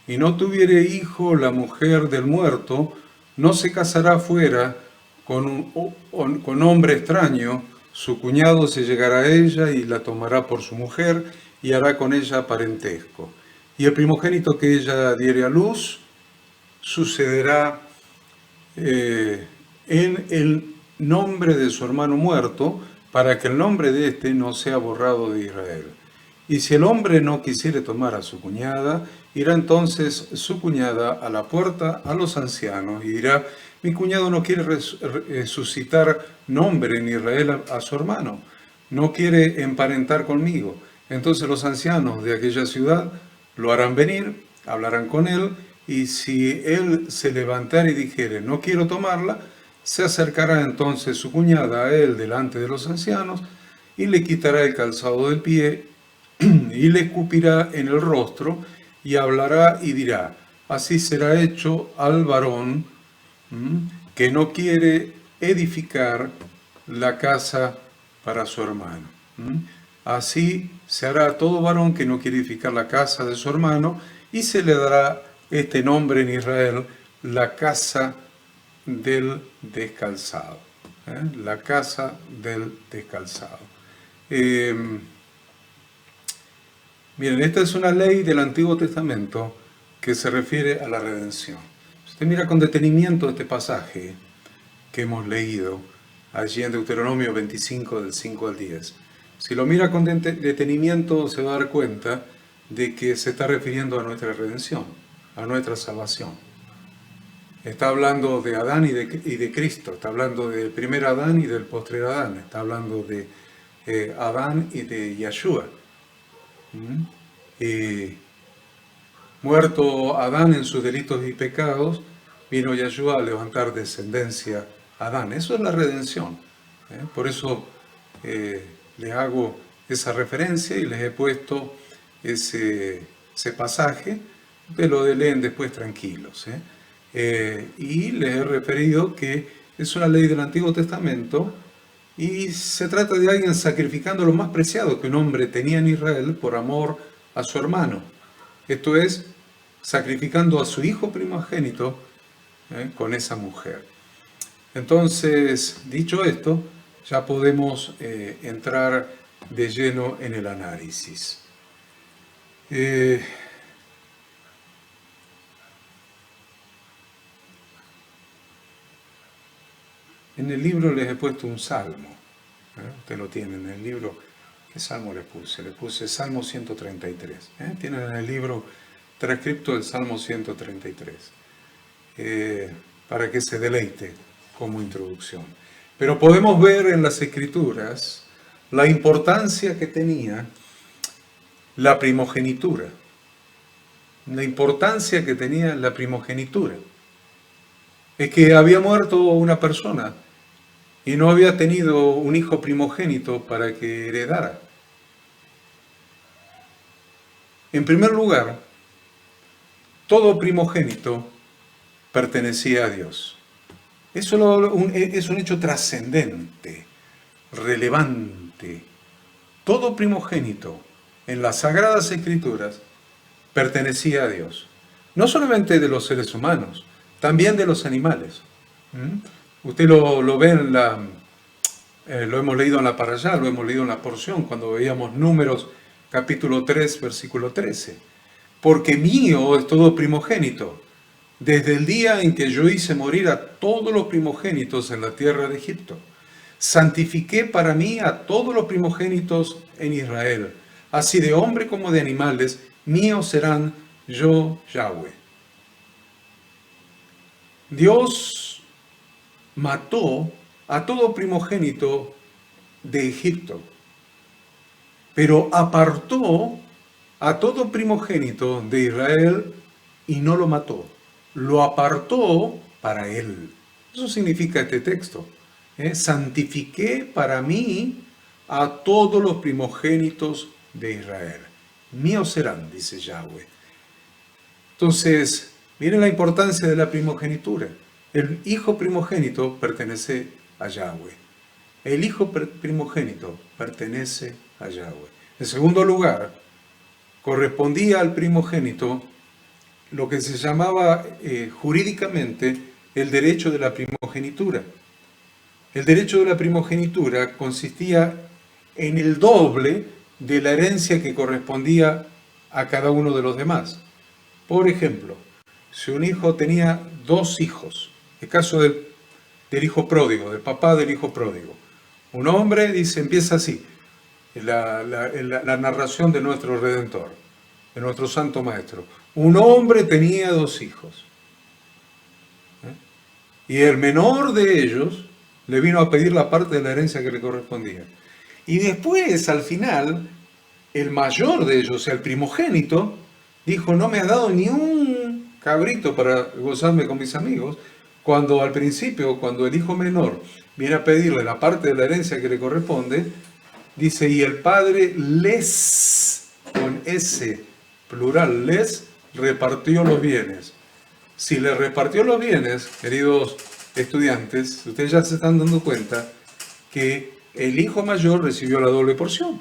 y no tuviere hijo la mujer del muerto, no se casará fuera con hombre extraño, su cuñado se llegará a ella y la tomará por su mujer y hará con ella parentesco. Y el primogénito que ella diere a luz sucederá en el nombre de su hermano muerto, para que el nombre de éste no sea borrado de Israel. Y si el hombre no quisiere tomar a su cuñada, irá entonces su cuñada a la puerta a los ancianos y dirá: mi cuñado no quiere suscitar nombre en Israel a su hermano, no quiere emparentar conmigo. Entonces los ancianos de aquella ciudad lo harán venir, hablarán con él, y si él se levantara y dijere: no quiero tomarla, se acercará entonces su cuñada a él delante de los ancianos, y le quitará el calzado del pie, y le escupirá en el rostro, y hablará y dirá: así será hecho al varón que no quiere edificar la casa para su hermano. Así se hará a todo varón que no quiere edificar la casa de su hermano, y se le dará este nombre en Israel: la casa del descalzado. La casa del descalzado. Miren, esta es una ley del Antiguo Testamento que se refiere a la redención. Si usted mira con detenimiento este pasaje que hemos leído allí en Deuteronomio 25, del 5 al 10, si lo mira con detenimiento se va a dar cuenta de que se está refiriendo a nuestra redención, a nuestra salvación. Está hablando de Adán y de Cristo, está hablando del primer Adán y del postrer Adán, está hablando de Adán y de Yeshua. Muerto Adán en sus delitos y pecados, vino Yeshua a levantar descendencia a Adán. Eso es la redención. Por eso les hago esa referencia y les he puesto ese pasaje. Ustedes lo leen después tranquilos. Y les he referido que es una ley del Antiguo Testamento y se trata de alguien sacrificando lo más preciado que un hombre tenía en Israel por amor a su hermano. Esto es, sacrificando a su hijo primogénito con esa mujer. Entonces, dicho esto, ya podemos entrar de lleno en el análisis. En el libro les he puesto un salmo. Ustedes lo tienen en el libro. ¿Qué salmo les puse? Les puse Salmo 133. Tienen en el libro transcripto el Salmo 133. Para que se deleite como introducción. Pero podemos ver en las Escrituras la importancia que tenía la primogenitura. La importancia que tenía la primogenitura. Es que había muerto una persona y no había tenido un hijo primogénito para que heredara. En primer lugar, todo primogénito pertenecía a Dios. Eso es un hecho trascendente, relevante. Todo primogénito en las Sagradas Escrituras pertenecía a Dios. No solamente de los seres humanos, también de los animales. Usted lo ve en lo hemos leído en la parashá, lo hemos leído en la porción, cuando veíamos Números capítulo 3, versículo 13. Porque mío es todo primogénito, desde el día en que yo hice morir a todos los primogénitos en la tierra de Egipto. Santifiqué para mí a todos los primogénitos en Israel. Así de hombre como de animales, míos serán yo, Yahweh. Dios mató a todo primogénito de Egipto, pero apartó a todo primogénito de Israel y no lo mató. Lo apartó para él. Eso significa este texto. Santifiqué para mí a todos los primogénitos de Israel. Míos serán, dice Yahweh. Entonces, miren la importancia de la primogenitura. El hijo primogénito pertenece a Yahweh. El hijo primogénito pertenece a Yahweh. En segundo lugar, correspondía al primogénito lo que se llamaba jurídicamente el derecho de la primogenitura. El derecho de la primogenitura consistía en el doble de la herencia que correspondía a cada uno de los demás. Por ejemplo, si un hijo tenía dos hijos, el caso del hijo pródigo, del papá del hijo pródigo, un hombre, dice, empieza así, la narración de nuestro Redentor, de nuestro Santo Maestro. Un hombre tenía dos hijos, y el menor de ellos le vino a pedir la parte de la herencia que le correspondía. Y después, al final, el mayor de ellos, o sea, el primogénito, dijo, no me has dado ni un cabrito para gozarme con mis amigos, cuando al principio, cuando el hijo menor viene a pedirle la parte de la herencia que le corresponde, dice, y el padre les, con S plural, les repartió los bienes. Si le repartió los bienes, queridos estudiantes, ustedes ya se están dando cuenta que el hijo mayor recibió la doble porción.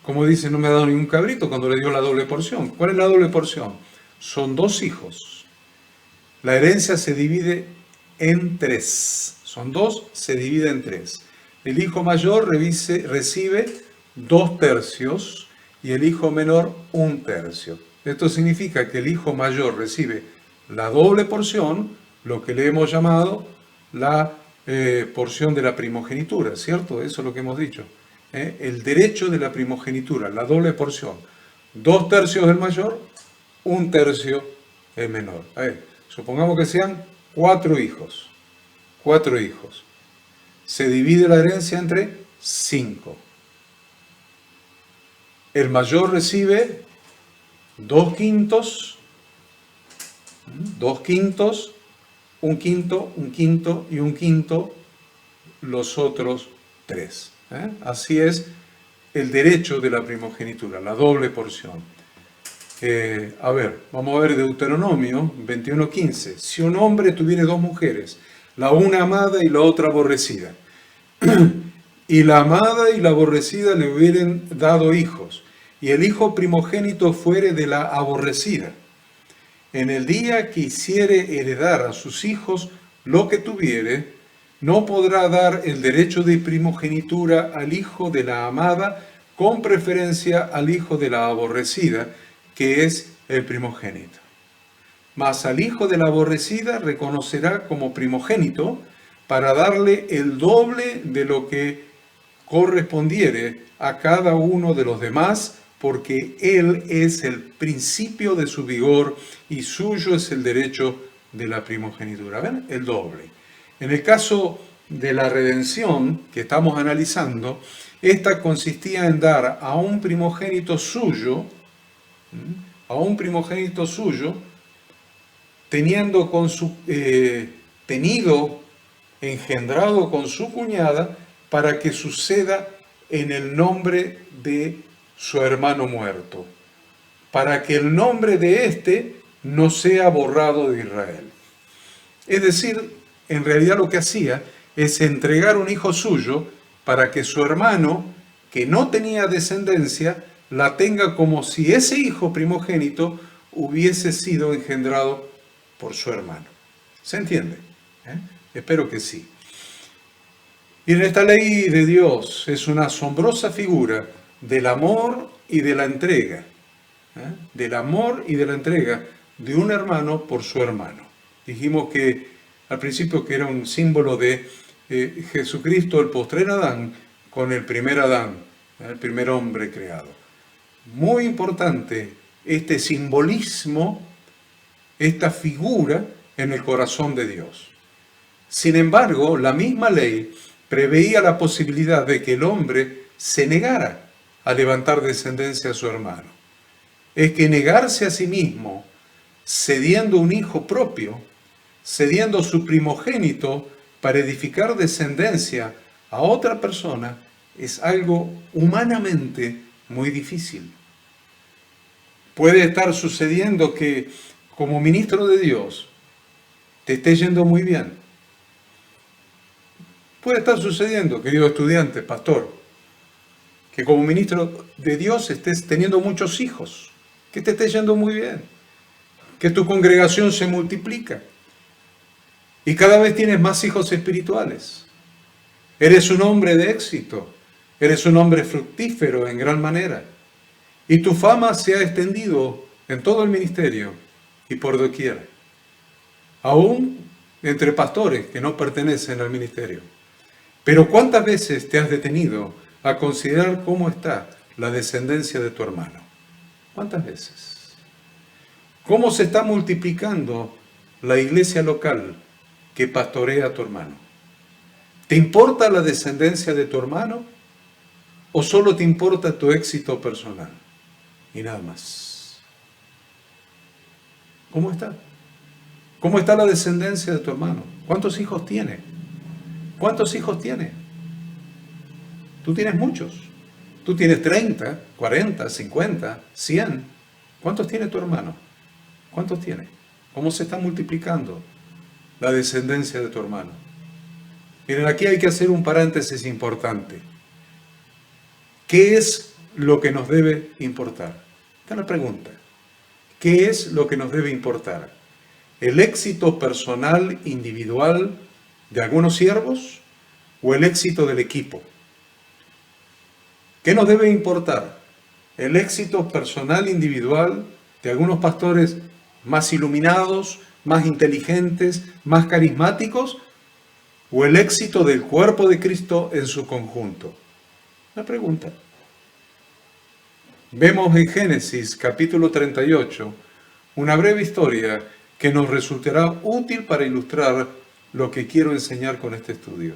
Como dice, no me ha dado ningún cabrito cuando le dio la doble porción. ¿Cuál es la doble porción? Son dos hijos. La herencia se divide en tres. Son dos, se divide en tres. El hijo mayor recibe 2/3 y el hijo menor 1/3. Esto significa que el hijo mayor recibe la doble porción, lo que le hemos llamado la porción de la primogenitura, ¿cierto? Eso es lo que hemos dicho. El derecho de la primogenitura, la doble porción. 2/3 el mayor, 1/3 el menor. A ver, supongamos que sean 4 hijos. 4 hijos. Se divide la herencia entre 5. El mayor recibe 2/5, 2/5, 1/5, 1/5 y 1/5 los otros 3. Así es el derecho de la primogenitura, la doble porción. A ver, vamos a ver Deuteronomio 21:15. Si un hombre tuviere dos mujeres, la una amada y la otra aborrecida, y la amada y la aborrecida le hubieran dado hijos, y el hijo primogénito fuere de la aborrecida, en el día que hiciere heredar a sus hijos lo que tuviere, no podrá dar el derecho de primogenitura al hijo de la amada con preferencia al hijo de la aborrecida, que es el primogénito. Mas al hijo de la aborrecida reconocerá como primogénito para darle el doble de lo que correspondiere a cada uno de los demás, porque él es el principio de su vigor y suyo es el derecho de la primogenitura. ¿Ven? El doble. En el caso de la redención que estamos analizando, esta consistía en dar a un primogénito suyo, tenido, engendrado con su cuñada, para que suceda en el nombre de su hermano muerto, para que el nombre de éste no sea borrado de Israel. Es decir, en realidad lo que hacía es entregar un hijo suyo para que su hermano, que no tenía descendencia, la tenga como si ese hijo primogénito hubiese sido engendrado por su hermano. ¿Se entiende? Espero que sí. Y en esta ley de Dios es una asombrosa figura del amor y de la entrega, del amor y de la entrega de un hermano por su hermano. Dijimos que al principio que era un símbolo de Jesucristo, el postrer Adán, con el primer Adán, el primer hombre creado. Muy importante este simbolismo, esta figura en el corazón de Dios. Sin embargo, la misma ley preveía la posibilidad de que el hombre se negara a levantar descendencia a su hermano. Es que negarse a sí mismo, cediendo un hijo propio, cediendo su primogénito para edificar descendencia a otra persona, es algo humanamente muy difícil. Puede estar sucediendo que como ministro de Dios te esté yendo muy bien. Puede estar sucediendo, querido estudiante, pastor, que como ministro de Dios estés teniendo muchos hijos, que te esté yendo muy bien, que tu congregación se multiplica y cada vez tienes más hijos espirituales. Eres un hombre de éxito, eres un hombre fructífero en gran manera y tu fama se ha extendido en todo el ministerio y por doquier, aún entre pastores que no pertenecen al ministerio. Pero ¿cuántas veces te has detenido a considerar cómo está la descendencia de tu hermano? ¿Cuántas veces? ¿Cómo se está multiplicando la iglesia local que pastorea a tu hermano? ¿Te importa la descendencia de tu hermano o solo te importa tu éxito personal? Y nada más. ¿Cómo está? ¿Cómo está la descendencia de tu hermano? ¿Cuántos hijos tiene? ¿Cuántos hijos tiene? Tú tienes muchos. Tú tienes 30, 40, 50, 100. ¿Cuántos tiene tu hermano? ¿Cuántos tiene? ¿Cómo se está multiplicando la descendencia de tu hermano? Miren, aquí hay que hacer un paréntesis importante. ¿Qué es lo que nos debe importar? Esta es la pregunta. ¿Qué es lo que nos debe importar? ¿El éxito personal, individual de algunos siervos o el éxito del equipo? ¿Qué nos debe importar? ¿El éxito personal, individual de algunos pastores más iluminados, más inteligentes, más carismáticos? ¿O el éxito del cuerpo de Cristo en su conjunto? Una pregunta. Vemos en Génesis capítulo 38 una breve historia que nos resultará útil para ilustrar lo que quiero enseñar con este estudio.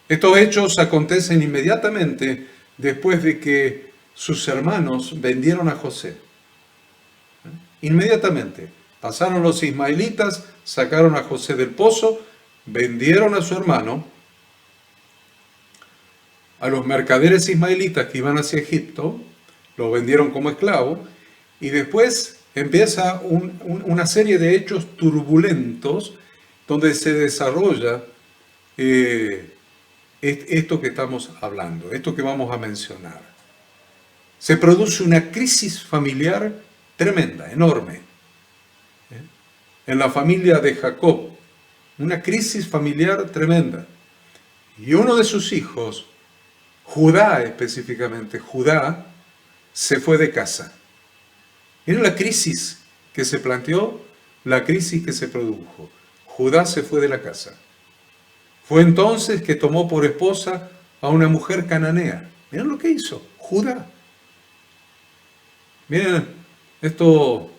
Estos hechos acontecen inmediatamente después de que sus hermanos vendieron a José. Inmediatamente. Pasaron los ismaelitas, sacaron a José del pozo, vendieron a su hermano, a los mercaderes ismaelitas que iban hacia Egipto, lo vendieron como esclavo, y después empieza una serie de hechos turbulentos donde se desarrolla esto que estamos hablando, esto que vamos a mencionar. Se produce una crisis familiar tremenda, enorme, en la familia de Jacob, una crisis familiar tremenda. Y uno de sus hijos, Judá específicamente, Judá, se fue de casa. Miren la crisis que se planteó, la crisis que se produjo. Judá se fue de la casa. Fue entonces que tomó por esposa a una mujer cananea. Miren lo que hizo, Judá. Miren, esto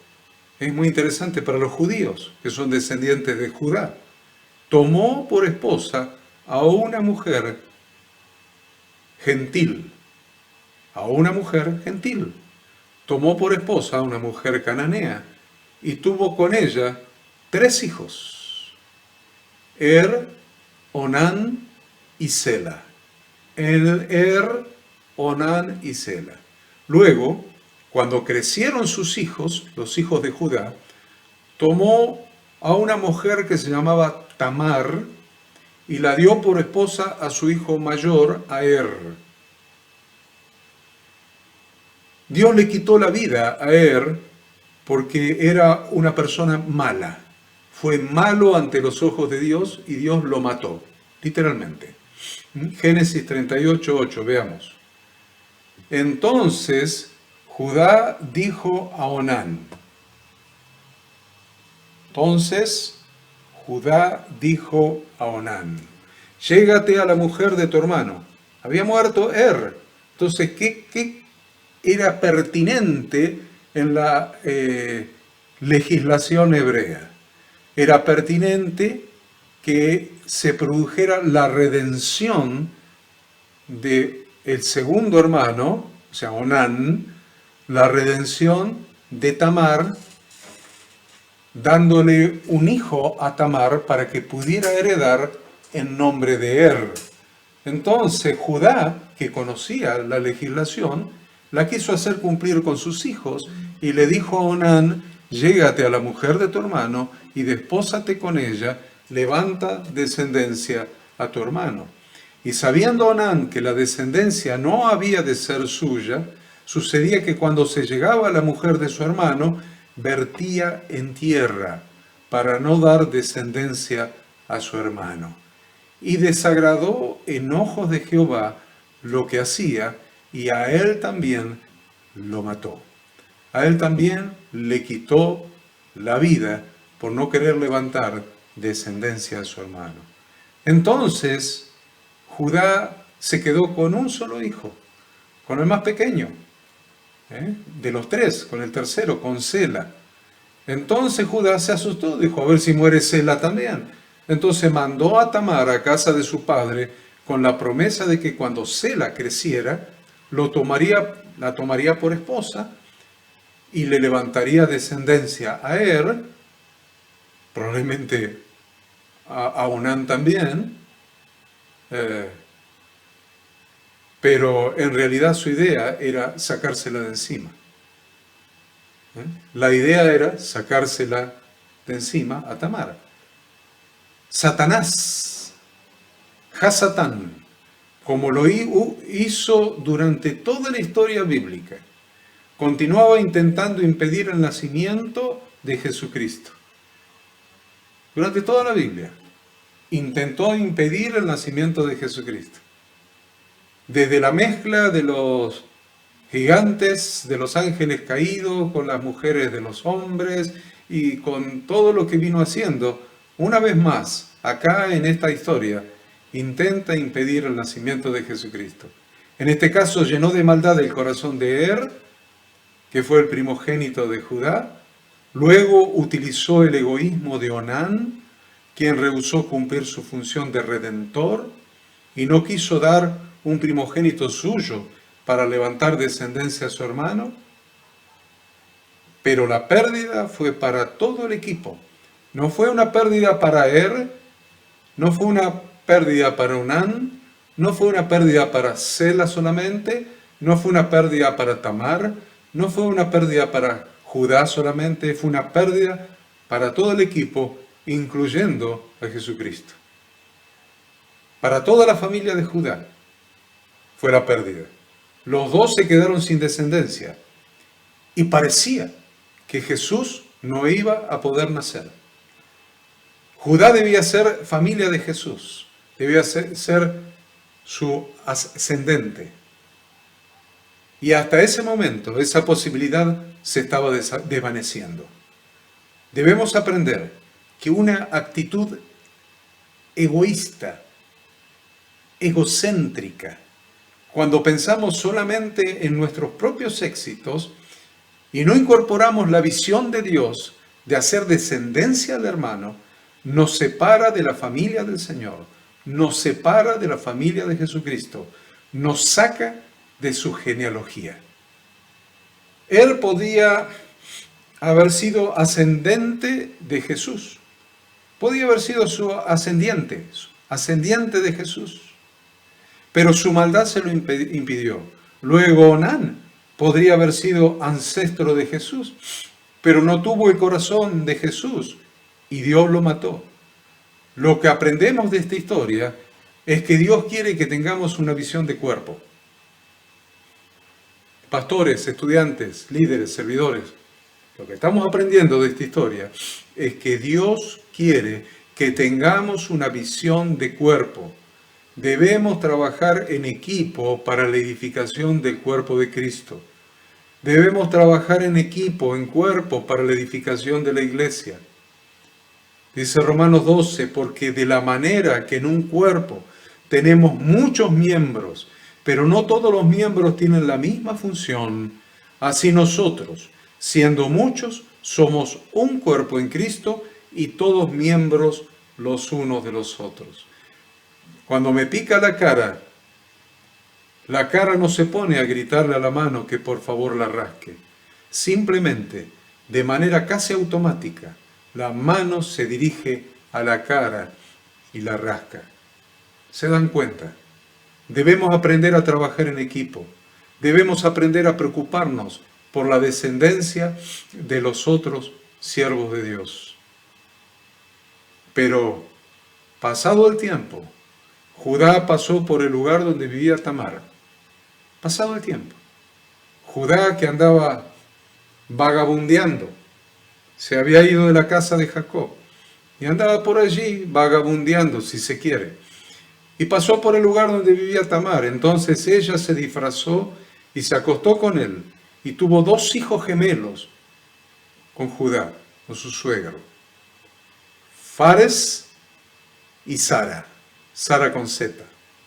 es muy interesante para los judíos, que son descendientes de Judá. Tomó por esposa a una mujer gentil. A una mujer gentil. Tomó por esposa a una mujer cananea y tuvo con ella 3 hijos. Onán y Sela. Onán y Sela. Luego, cuando crecieron sus hijos, los hijos de Judá, tomó a una mujer que se llamaba Tamar y la dio por esposa a su hijo mayor, a Dios le quitó la vida a porque era una persona mala. Fue malo ante los ojos de Dios y Dios lo mató, literalmente. Génesis 38:8, veamos. Entonces Judá dijo a Onán. Llégate a la mujer de tu hermano. Había muerto Entonces, ¿qué era pertinente en la legislación hebrea? Era pertinente que se produjera la redención del segundo hermano, o sea, Onán, la redención de Tamar, dándole un hijo a Tamar para que pudiera heredar en nombre de Entonces Judá, que conocía la legislación, la quiso hacer cumplir con sus hijos y le dijo a Onán: llégate a la mujer de tu hermano y despósate con ella, levanta descendencia a tu hermano. Y sabiendo Onán que la descendencia no había de ser suya, sucedía que cuando se llegaba a la mujer de su hermano, vertía en tierra para no dar descendencia a su hermano. Y desagradó en ojos de Jehová lo que hacía, y a él también lo mató. A él también le quitó la vida por no querer levantar descendencia a su hermano. Entonces Judá se quedó con un solo hijo, con el más pequeño, de los tres, con el tercero, con Sela. Entonces Judá se asustó, dijo, a ver si muere Sela también. Entonces mandó a Tamar a casa de su padre con la promesa de que cuando Sela creciera, la tomaría por esposa y le levantaría descendencia a Er, probablemente a Onán también, pero en realidad su idea era sacársela de encima. La idea era sacársela de encima a Tamar. Satanás, Hasatán, como lo hizo durante toda la historia bíblica, continuaba intentando impedir el nacimiento de Jesucristo. Durante toda la Biblia, intentó impedir el nacimiento de Jesucristo. Desde la mezcla de los gigantes, de los ángeles caídos, con las mujeres de los hombres y con todo lo que vino haciendo, una vez más, acá en esta historia, intenta impedir el nacimiento de Jesucristo. En este caso llenó de maldad el corazón de Er, que fue el primogénito de Judá. Luego utilizó el egoísmo de Onán, quien rehusó cumplir su función de redentor y no quiso dar un primogénito suyo para levantar descendencia a su hermano. Pero la pérdida fue para todo el equipo. No fue una pérdida para Er, no fue una pérdida para Onán, no fue una pérdida para Sela solamente, no fue una pérdida para Tamar, no fue una pérdida para Judá solamente, fue una pérdida para todo el equipo, incluyendo a Jesucristo. Para toda la familia de Judá fue la pérdida. Los dos se quedaron sin descendencia y parecía que Jesús no iba a poder nacer. Judá debía ser familia de Jesús, debía ser su ascendente. Y hasta ese momento esa posibilidad se estaba desvaneciendo. Debemos aprender que una actitud egoísta, egocéntrica, cuando pensamos solamente en nuestros propios éxitos y no incorporamos la visión de Dios de hacer descendencia al hermano, nos separa de la familia del Señor, nos separa de la familia de Jesucristo, nos saca de su genealogía. Él podía haber sido ascendente de Jesús, podía haber sido su ascendiente de Jesús, pero su maldad se lo impidió. Luego Onán podría haber sido ancestro de Jesús, pero no tuvo el corazón de Jesús y Dios lo mató. Lo que aprendemos de esta historia es que Dios quiere que tengamos una visión de cuerpo. Pastores, estudiantes, líderes, servidores, lo que estamos aprendiendo de esta historia es que Dios quiere que tengamos una visión de cuerpo. Debemos trabajar en equipo para la edificación del cuerpo de Cristo. Debemos trabajar en equipo, en cuerpo, para la edificación de la iglesia. Dice Romanos 12, porque de la manera que en un cuerpo tenemos muchos miembros, pero no todos los miembros tienen la misma función, así nosotros, siendo muchos, somos un cuerpo en Cristo y todos miembros los unos de los otros. Cuando me pica la cara no se pone a gritarle a la mano que por favor la rasque. Simplemente, de manera casi automática, la mano se dirige a la cara y la rasca. ¿Se dan cuenta? Debemos aprender a trabajar en equipo. Debemos aprender a preocuparnos por la descendencia de los otros siervos de Dios. Pero, pasado el tiempo, Judá pasó por el lugar donde vivía Tamar. Pasado el tiempo, Judá, que andaba vagabundeando, se había ido de la casa de Jacob y andaba por allí vagabundeando, si se quiere, y pasó por el lugar donde vivía Tamar. Entonces ella se disfrazó y se acostó con él, y tuvo 2 hijos gemelos con Judá, con su suegro, Fares y Sara, Sara con Z,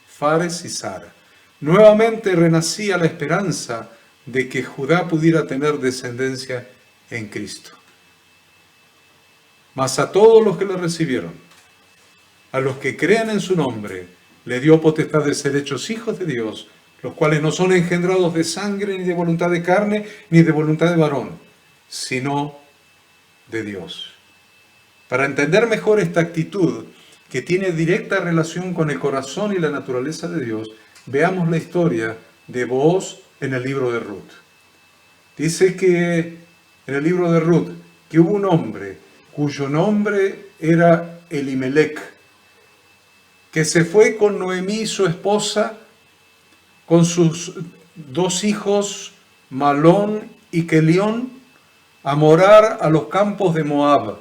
Fares y Sara. Nuevamente renacía la esperanza de que Judá pudiera tener descendencia en Cristo. Mas a todos los que le recibieron, a los que creen en su nombre, le dio potestad de ser hechos hijos de Dios, los cuales no son engendrados de sangre, ni de voluntad de carne, ni de voluntad de varón, sino de Dios. Para entender mejor esta actitud, que tiene directa relación con el corazón y la naturaleza de Dios, veamos la historia de Booz en el libro de Ruth. Dice que en el libro de Ruth, que hubo un hombre cuyo nombre era Elimelec, que se fue con Noemí, su esposa, con sus 2 hijos, Malón y Kelión, a morar a los campos de Moab.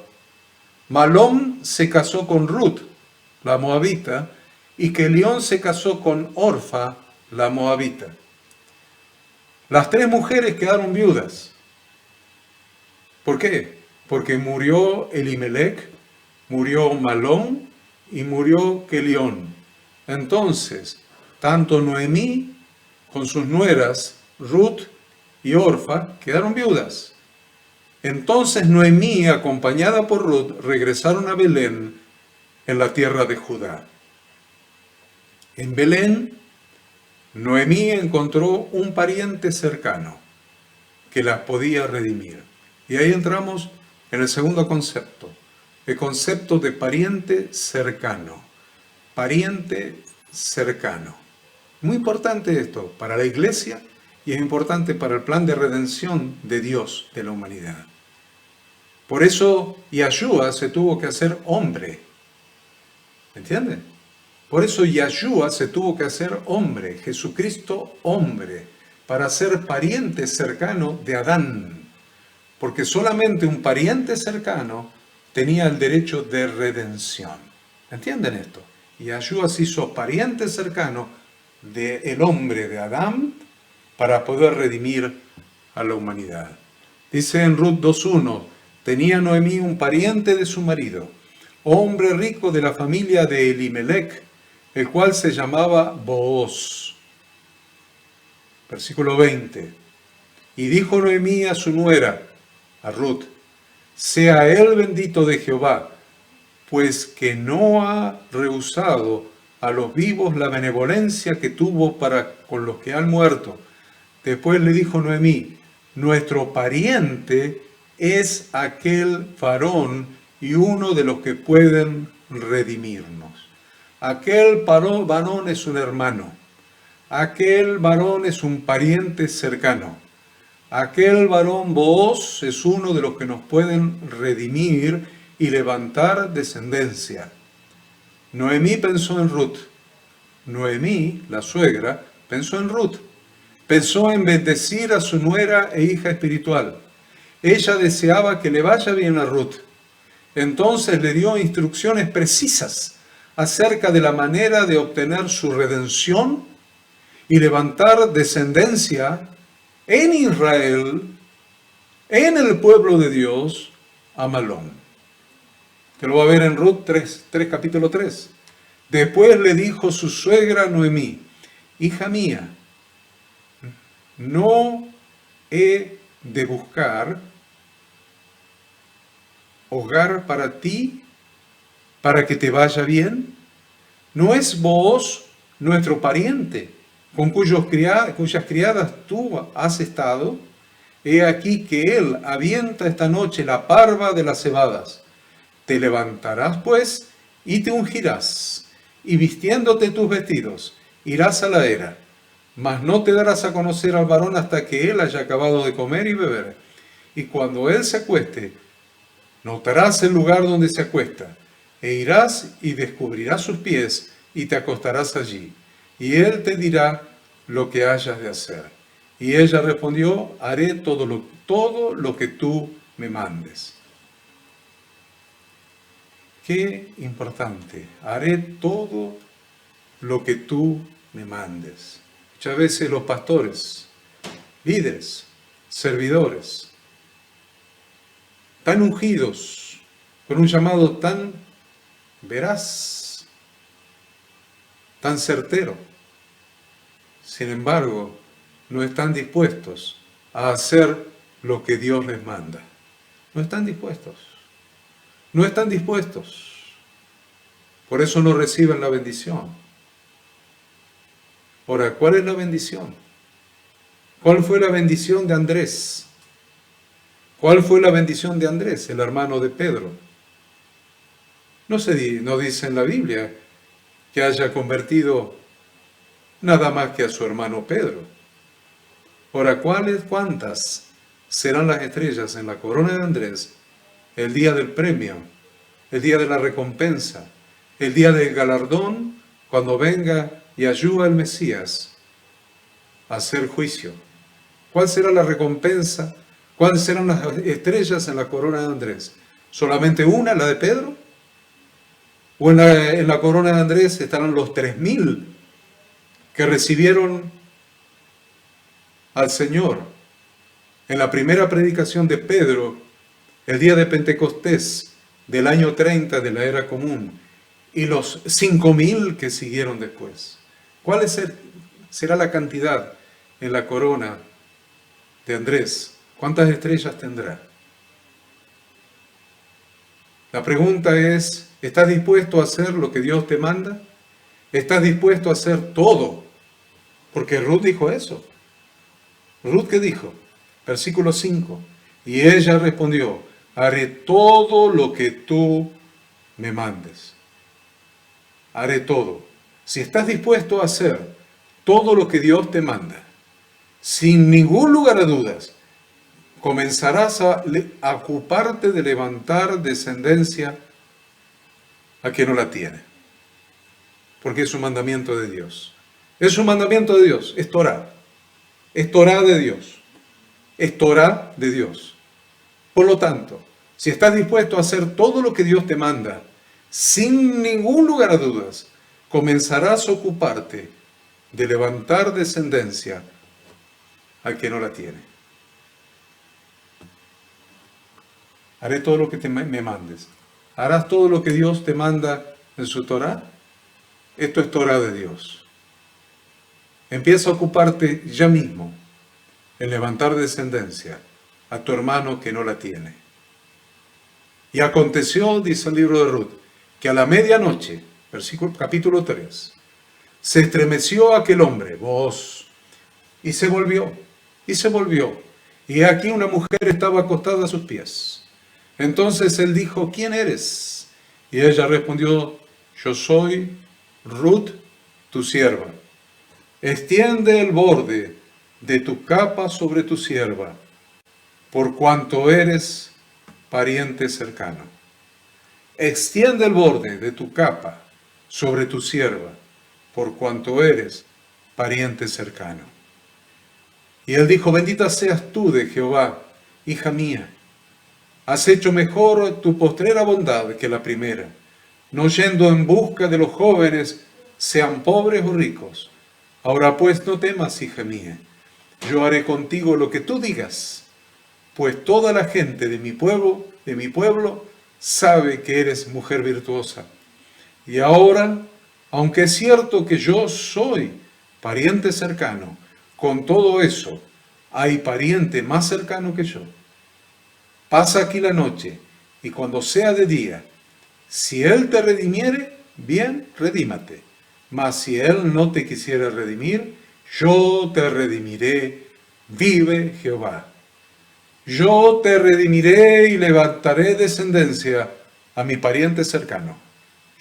Malón se casó con Ruth, la moabita, y Kelión se casó con Orfa, la moabita. Las 3 mujeres quedaron viudas. ¿Por qué? Porque murió Elimelec, murió Malón y murió Kelión. Entonces, tanto Noemí con sus nueras, Ruth y Orfa, quedaron viudas. Entonces Noemí, acompañada por Ruth, regresaron a Belén, en la tierra de Judá. En Belén, Noemí encontró un pariente cercano que las podía redimir. Y ahí entramos en el segundo concepto, el concepto de pariente cercano. Pariente cercano. Muy importante esto para la iglesia y es importante para el plan de redención de Dios de la humanidad. Por eso Yahshua se tuvo que hacer hombre. ¿Entienden? Por eso Yahshua se tuvo que hacer hombre, Jesucristo hombre, para ser pariente cercano de Adán. Porque solamente un pariente cercano tenía el derecho de redención. ¿Entienden esto? Yahshua se hizo pariente cercano del hombre de Adán para poder redimir a la humanidad. Dice en Ruth 2:1, tenía Noemí un pariente de su marido, hombre rico de la familia de Elimelec, el cual se llamaba Booz. Versículo 20. Y dijo Noemí a su nuera, a Ruth, sea él bendito de Jehová, pues que no ha rehusado a los vivos la benevolencia que tuvo para con los que han muerto. Después le dijo Noemí, nuestro pariente es aquel varón y uno de los que pueden redimirnos. Aquel varón es un hermano, aquel varón es un pariente cercano, aquel varón Booz es uno de los que nos pueden redimir y levantar descendencia. Noemí pensó en Ruth. Noemí, la suegra, pensó en Ruth. Pensó en bendecir a su nuera e hija espiritual. Ella deseaba que le vaya bien a Ruth. Entonces le dio instrucciones precisas acerca de la manera de obtener su redención y levantar descendencia en Israel, en el pueblo de Dios, a Malón. Que lo va a ver en Ruth 3, capítulo 3. Después le dijo su suegra Noemí, hija mía, no he de buscar hogar para ti, para que te vaya bien. ¿No es Booz nuestro pariente, con cuyas criadas tú has estado? He aquí que él avienta esta noche la parva de las cebadas. Te levantarás, pues, y te ungirás, y vistiéndote tus vestidos, irás a la era. Mas no te darás a conocer al varón hasta que él haya acabado de comer y beber. Y cuando él se acueste, notarás el lugar donde se acuesta, e irás y descubrirás sus pies, y te acostarás allí, y él te dirá lo que hayas de hacer. Y ella respondió, haré todo lo que tú me mandes. Qué importante, haré todo lo que tú me mandes. Muchas veces los pastores, líderes, servidores, tan ungidos, con un llamado tan veraz, tan certero, sin embargo, no están dispuestos a hacer lo que Dios les manda. No están dispuestos. No están dispuestos. Por eso no reciben la bendición. Ahora, ¿cuál es la bendición? ¿Cuál fue la bendición de Andrés? ¿Cuál fue la bendición de Andrés, el hermano de Pedro? No dice en la Biblia que haya convertido nada más que a su hermano Pedro. Ahora, ¿cuántas serán las estrellas en la corona de Andrés el día del premio, el día de la recompensa, el día del galardón, cuando venga y ayuda el Mesías a hacer juicio? ¿Cuál será la recompensa? ¿Cuáles serán las estrellas en la corona de Andrés? ¿Solamente una, la de Pedro? ¿O en la corona de Andrés estarán los 3.000 que recibieron al Señor en la primera predicación de Pedro, el día de Pentecostés del año 30 de la era común, y los 5.000 que siguieron después? ¿Cuál será la cantidad en la corona de Andrés? ¿Cuántas estrellas tendrá? La pregunta es, ¿estás dispuesto a hacer lo que Dios te manda? ¿Estás dispuesto a hacer todo? Porque Ruth dijo eso. ¿Ruth qué dijo? Versículo 5. Y ella respondió, haré todo lo que tú me mandes. Haré todo. Si estás dispuesto a hacer todo lo que Dios te manda, sin ningún lugar a dudas, comenzarás a ocuparte de levantar descendencia a quien no la tiene. Porque es un mandamiento de Dios. Es un mandamiento de Dios, es Torah. Es Torah de Dios. Es Torah de Dios. Por lo tanto, si estás dispuesto a hacer todo lo que Dios te manda, sin ningún lugar a dudas, comenzarás a ocuparte de levantar descendencia al que no la tiene. Haré todo lo que me mandes. ¿Harás todo lo que Dios te manda en su Torah? Esto es Torah de Dios. Empieza a ocuparte ya mismo en levantar descendencia a tu hermano que no la tiene. Y aconteció, dice el libro de Ruth, que a la medianoche, capítulo 3, se estremeció aquel hombre, y se volvió, y aquí una mujer estaba acostada a sus pies. Entonces él dijo, ¿quién eres? Y ella respondió, yo soy Ruth, tu sierva. Extiende el borde de tu capa sobre tu sierva, por cuanto eres pariente cercano. Extiende el borde de tu capa sobre tu sierva, por cuanto eres pariente cercano. Y él dijo, bendita seas tú de Jehová, hija mía. Has hecho mejor tu postrera bondad que la primera, no yendo en busca de los jóvenes, sean pobres o ricos. Ahora pues no temas, hija mía, yo haré contigo lo que tú digas, pues toda la gente de mi pueblo sabe que eres mujer virtuosa. Y ahora, aunque es cierto que yo soy pariente cercano, con todo eso, hay pariente más cercano que yo. Pasa aquí la noche, y cuando sea de día, si él te redimiere, bien, redímate. Mas si él no te quisiera redimir, yo te redimiré, vive Jehová. Yo te redimiré y levantaré descendencia a mi pariente cercano.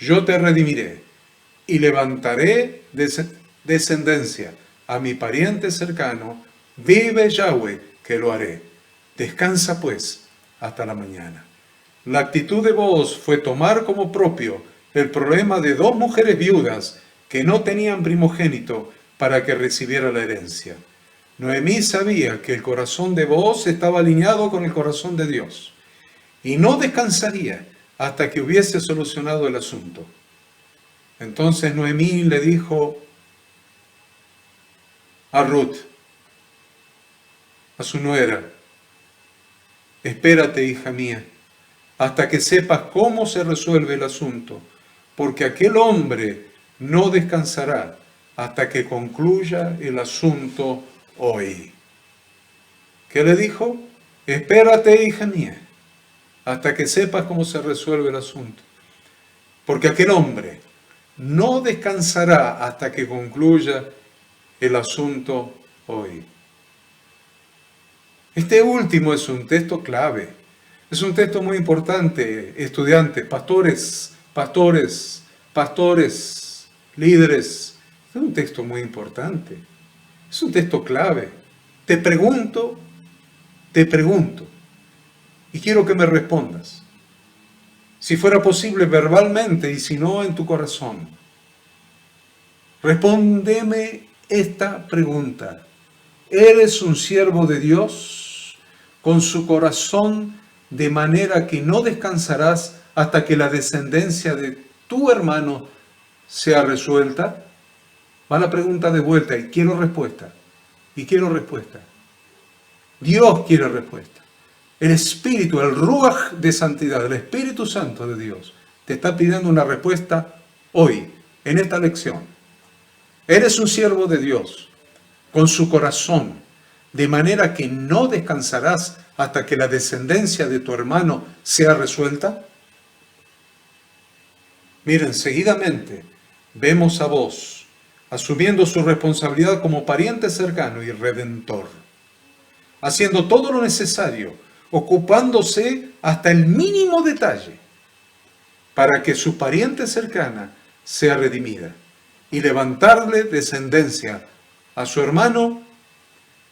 Yo te redimiré y levantaré descendencia a mi pariente cercano. Vive Yahweh, que lo haré. Descansa pues hasta la mañana. La actitud de Booz fue tomar como propio el problema de dos mujeres viudas que no tenían primogénito para que recibiera la herencia. Noemí sabía que el corazón de Booz estaba alineado con el corazón de Dios y no descansaría hasta que hubiese solucionado el asunto. Entonces Noemí le dijo a Ruth, a su nuera, espérate, hija mía, hasta que sepas cómo se resuelve el asunto, porque aquel hombre no descansará hasta que concluya el asunto hoy. ¿Qué le dijo? Espérate, hija mía, hasta que sepas cómo se resuelve el asunto, porque aquel hombre no descansará hasta que concluya el asunto hoy. Este último es un texto clave, es un texto muy importante, estudiantes, pastores, líderes. Es un texto muy importante, es un texto clave. Te pregunto, y quiero que me respondas, si fuera posible verbalmente y si no en tu corazón. Respóndeme esta pregunta. ¿Eres un siervo de Dios con su corazón de manera que no descansarás hasta que la descendencia de tu hermano sea resuelta? Va la pregunta de vuelta y quiero respuesta. Dios quiere respuesta. El Espíritu, el Ruach de santidad, el Espíritu Santo de Dios, te está pidiendo una respuesta hoy, en esta lección. Eres un siervo de Dios con su corazón, de manera que no descansarás hasta que la descendencia de tu hermano sea resuelta. Miren, seguidamente vemos a Booz asumiendo su responsabilidad como pariente cercano y redentor, haciendo todo lo necesario, ocupándose hasta el mínimo detalle para que su pariente cercana sea redimida y levantarle descendencia a su hermano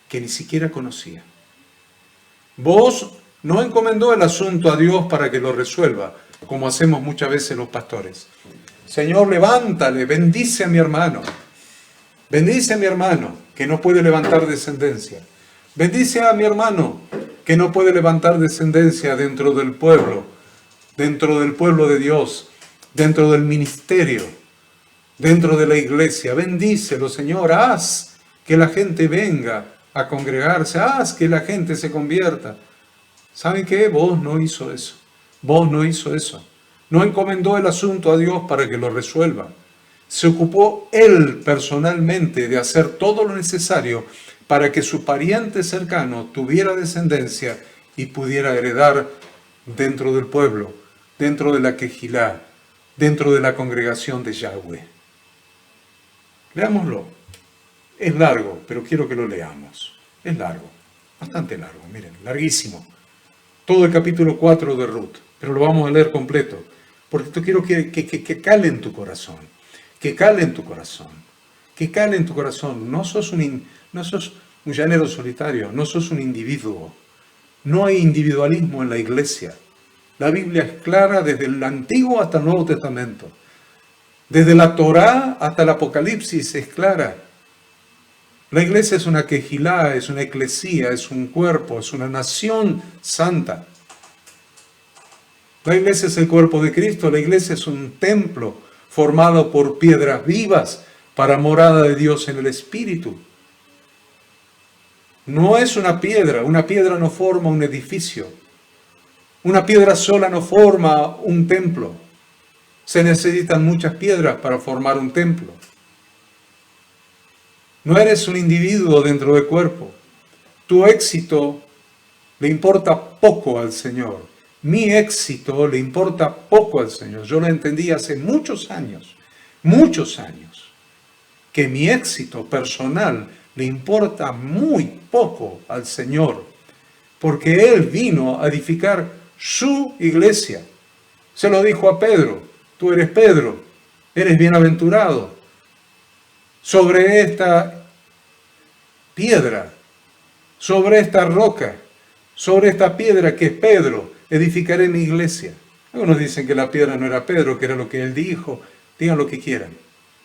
que ni siquiera conocía. Booz no encomendó el asunto a Dios para que lo resuelva, como hacemos muchas veces los pastores. Señor, levántale, bendice a mi hermano que no puede levantar descendencia. Bendice a mi hermano que no puede levantar descendencia dentro del pueblo de Dios, dentro del ministerio, dentro de la iglesia. Bendícelo, Señor, haz que la gente venga a congregarse, haz que la gente se convierta. ¿Saben qué? Booz no hizo eso. No encomendó el asunto a Dios para que lo resuelva. Se ocupó él personalmente de hacer todo lo necesario para que su pariente cercano tuviera descendencia y pudiera heredar dentro del pueblo, dentro de la Quejilá, dentro de la congregación de Yahweh. Leámoslo. Es largo, pero quiero que lo leamos. Es largo, bastante largo, miren, larguísimo. Todo el capítulo 4 de Ruth, pero lo vamos a leer completo, porque esto quiero que cale en tu corazón, que cale en tu corazón. No sos un llanero solitario, no sos un individuo. No hay individualismo en la iglesia. La Biblia es clara desde el Antiguo hasta el Nuevo Testamento. Desde la Torá hasta el Apocalipsis es clara. La iglesia es una quejilá, es una eclesía, es un cuerpo, es una nación santa. La iglesia es el cuerpo de Cristo, la iglesia es un templo formado por piedras vivas para morada de Dios en el Espíritu. No es una piedra no forma un edificio. Una piedra sola no forma un templo. Se necesitan muchas piedras para formar un templo. No eres un individuo dentro del cuerpo. Tu éxito le importa poco al Señor. Mi éxito le importa poco al Señor. Yo lo entendí hace muchos años, que mi éxito personal le importa muy poco al Señor, porque Él vino a edificar su iglesia. Se lo dijo a Pedro: tú eres Pedro, eres bienaventurado. Sobre esta piedra, sobre esta roca, sobre esta piedra que es Pedro, edificaré mi iglesia. Algunos dicen que la piedra no era Pedro, que era lo que él dijo. Digan lo que quieran.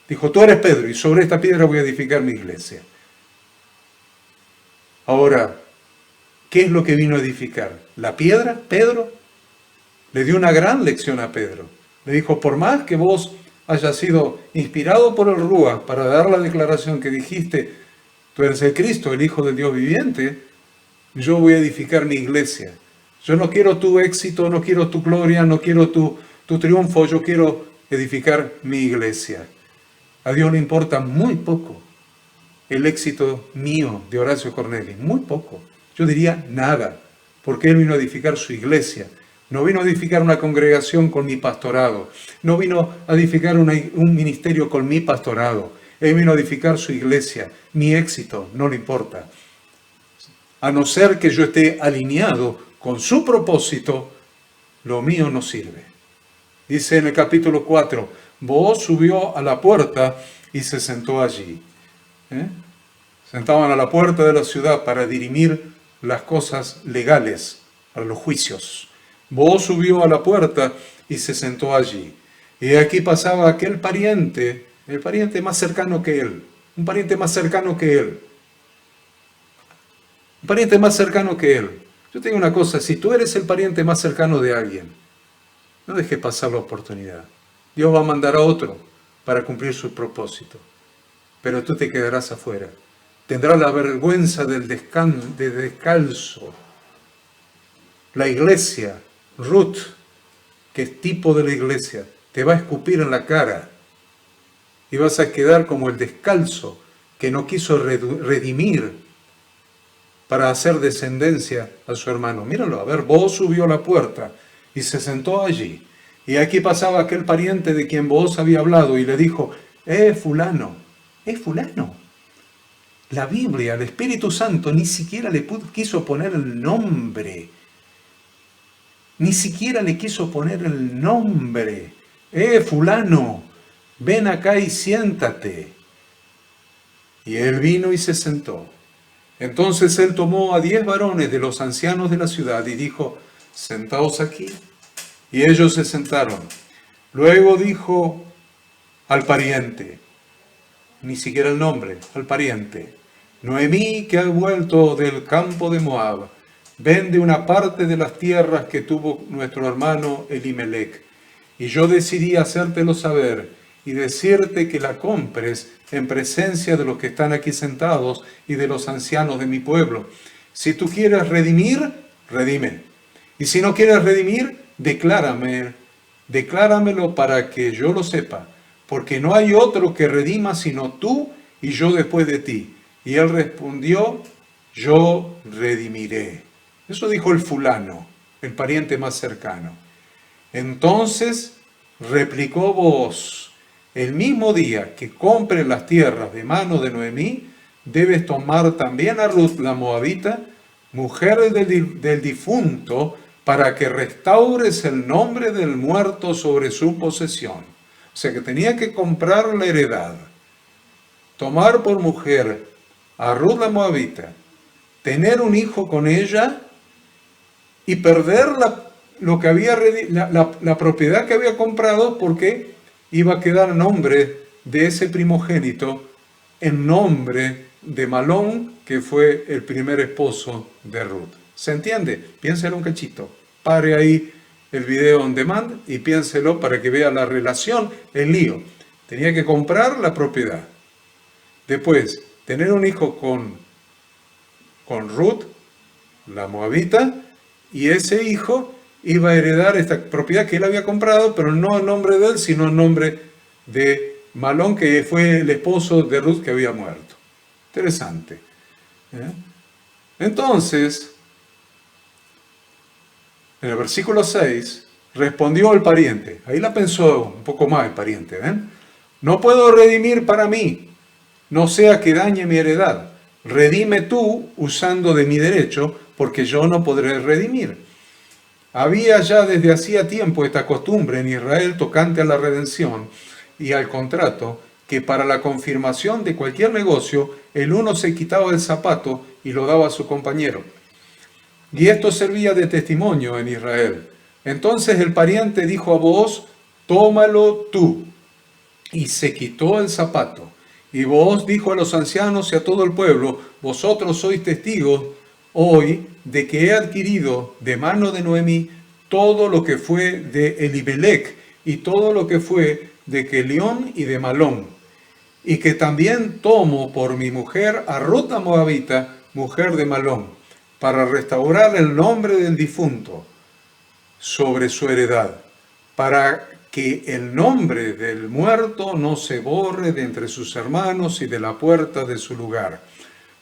Dijo, tú eres Pedro y sobre esta piedra voy a edificar mi iglesia. Ahora, ¿qué es lo que vino a edificar? ¿La piedra? ¿Pedro? Le dio una gran lección a Pedro. Le dijo, por más que vos hayas sido inspirado por el Rúa para dar la declaración que dijiste, tú eres el Cristo, el Hijo del Dios viviente, yo voy a edificar mi iglesia. Yo no quiero tu éxito, no quiero tu gloria, no quiero tu triunfo, yo quiero edificar mi iglesia. A Dios le importa muy poco el éxito mío de Horacio Cornelis, muy poco. Yo diría nada, porque Él vino a edificar su iglesia. No vino a edificar una congregación con mi pastorado. No vino a edificar un ministerio con mi pastorado. Él vino a edificar su iglesia. Mi éxito no le importa. A no ser que yo esté alineado con su propósito, lo mío no sirve. Dice en el capítulo 4, Booz subió a la puerta y se sentó allí. Sentaban a la puerta de la ciudad para dirimir las cosas legales, para los juicios. Booz subió a la puerta y se sentó allí. Y aquí pasaba aquel pariente, el pariente más cercano que él, un pariente más cercano que él. Un pariente más cercano que él. Yo te digo una cosa, si tú eres el pariente más cercano de alguien, no dejes pasar la oportunidad. Dios va a mandar a otro para cumplir su propósito. Pero tú te quedarás afuera. Tendrás la vergüenza del descalzo. La iglesia, Ruth, que es tipo de la iglesia, te va a escupir en la cara. Y vas a quedar como el descalzo que no quiso redimir para hacer descendencia a su hermano. Míralo, a ver, Booz subió a la puerta y se sentó allí. Y aquí pasaba aquel pariente de quien Booz había hablado y le dijo, fulano, fulano. La Biblia, el Espíritu Santo, ni siquiera le quiso poner el nombre. Ni siquiera le quiso poner el nombre. Fulano, ven acá y siéntate. Y él vino y se sentó. Entonces él tomó a 10 varones de los ancianos de la ciudad y dijo, sentaos aquí. Y ellos se sentaron. Luego dijo al pariente, ni siquiera el nombre, al pariente, Noemí, que ha vuelto del campo de Moab, vende una parte de las tierras que tuvo nuestro hermano Elimelec. Y yo decidí hacértelo saber y decirte que la compres en presencia de los que están aquí sentados y de los ancianos de mi pueblo. Si tú quieres redimir, redime. Y si no quieres redimir, decláramelo para que yo lo sepa, porque no hay otro que redima sino tú y yo después de ti. Y él respondió, yo redimiré. Eso dijo el fulano, el pariente más cercano. Entonces replicó Booz, el mismo día que compres las tierras de mano de Noemí, debes tomar también a Ruth la moabita, mujer del difunto, para que restaures el nombre del muerto sobre su posesión. O sea que tenía que comprar la heredad, tomar por mujer a Ruth la moabita, tener un hijo con ella y perder la propiedad que había comprado, porque iba a quedar nombre de ese primogénito en nombre de Malón, que fue el primer esposo de Ruth. ¿Se entiende? Piénselo un cachito. Pare ahí el video on demand y piénselo para que vea la relación, el lío. Tenía que comprar la propiedad. Después, tener un hijo con Ruth, la moabita, y ese hijo iba a heredar esta propiedad que él había comprado, pero no en nombre de él, sino en nombre de Malón, que fue el esposo de Ruth que había muerto. Interesante. Entonces, en el versículo 6, respondió el pariente. Ahí la pensó un poco más el pariente. No puedo redimir para mí, no sea que dañe mi heredad. Redime tú usando de mi derecho, porque yo no podré redimir. Había ya desde hacía tiempo esta costumbre en Israel tocante a la redención y al contrato, que para la confirmación de cualquier negocio, el uno se quitaba el zapato y lo daba a su compañero. Y esto servía de testimonio en Israel. Entonces el pariente dijo a Booz: tómalo tú. Y se quitó el zapato. Y Booz dijo a los ancianos y a todo el pueblo: vosotros sois testigos hoy de que he adquirido de mano de Noemí todo lo que fue de Elimelec y todo lo que fue de Kelión y de Malón, y que también tomo por mi mujer a Rut la Moabita, mujer de Malón, para restaurar el nombre del difunto sobre su heredad, para que el nombre del muerto no se borre de entre sus hermanos y de la puerta de su lugar.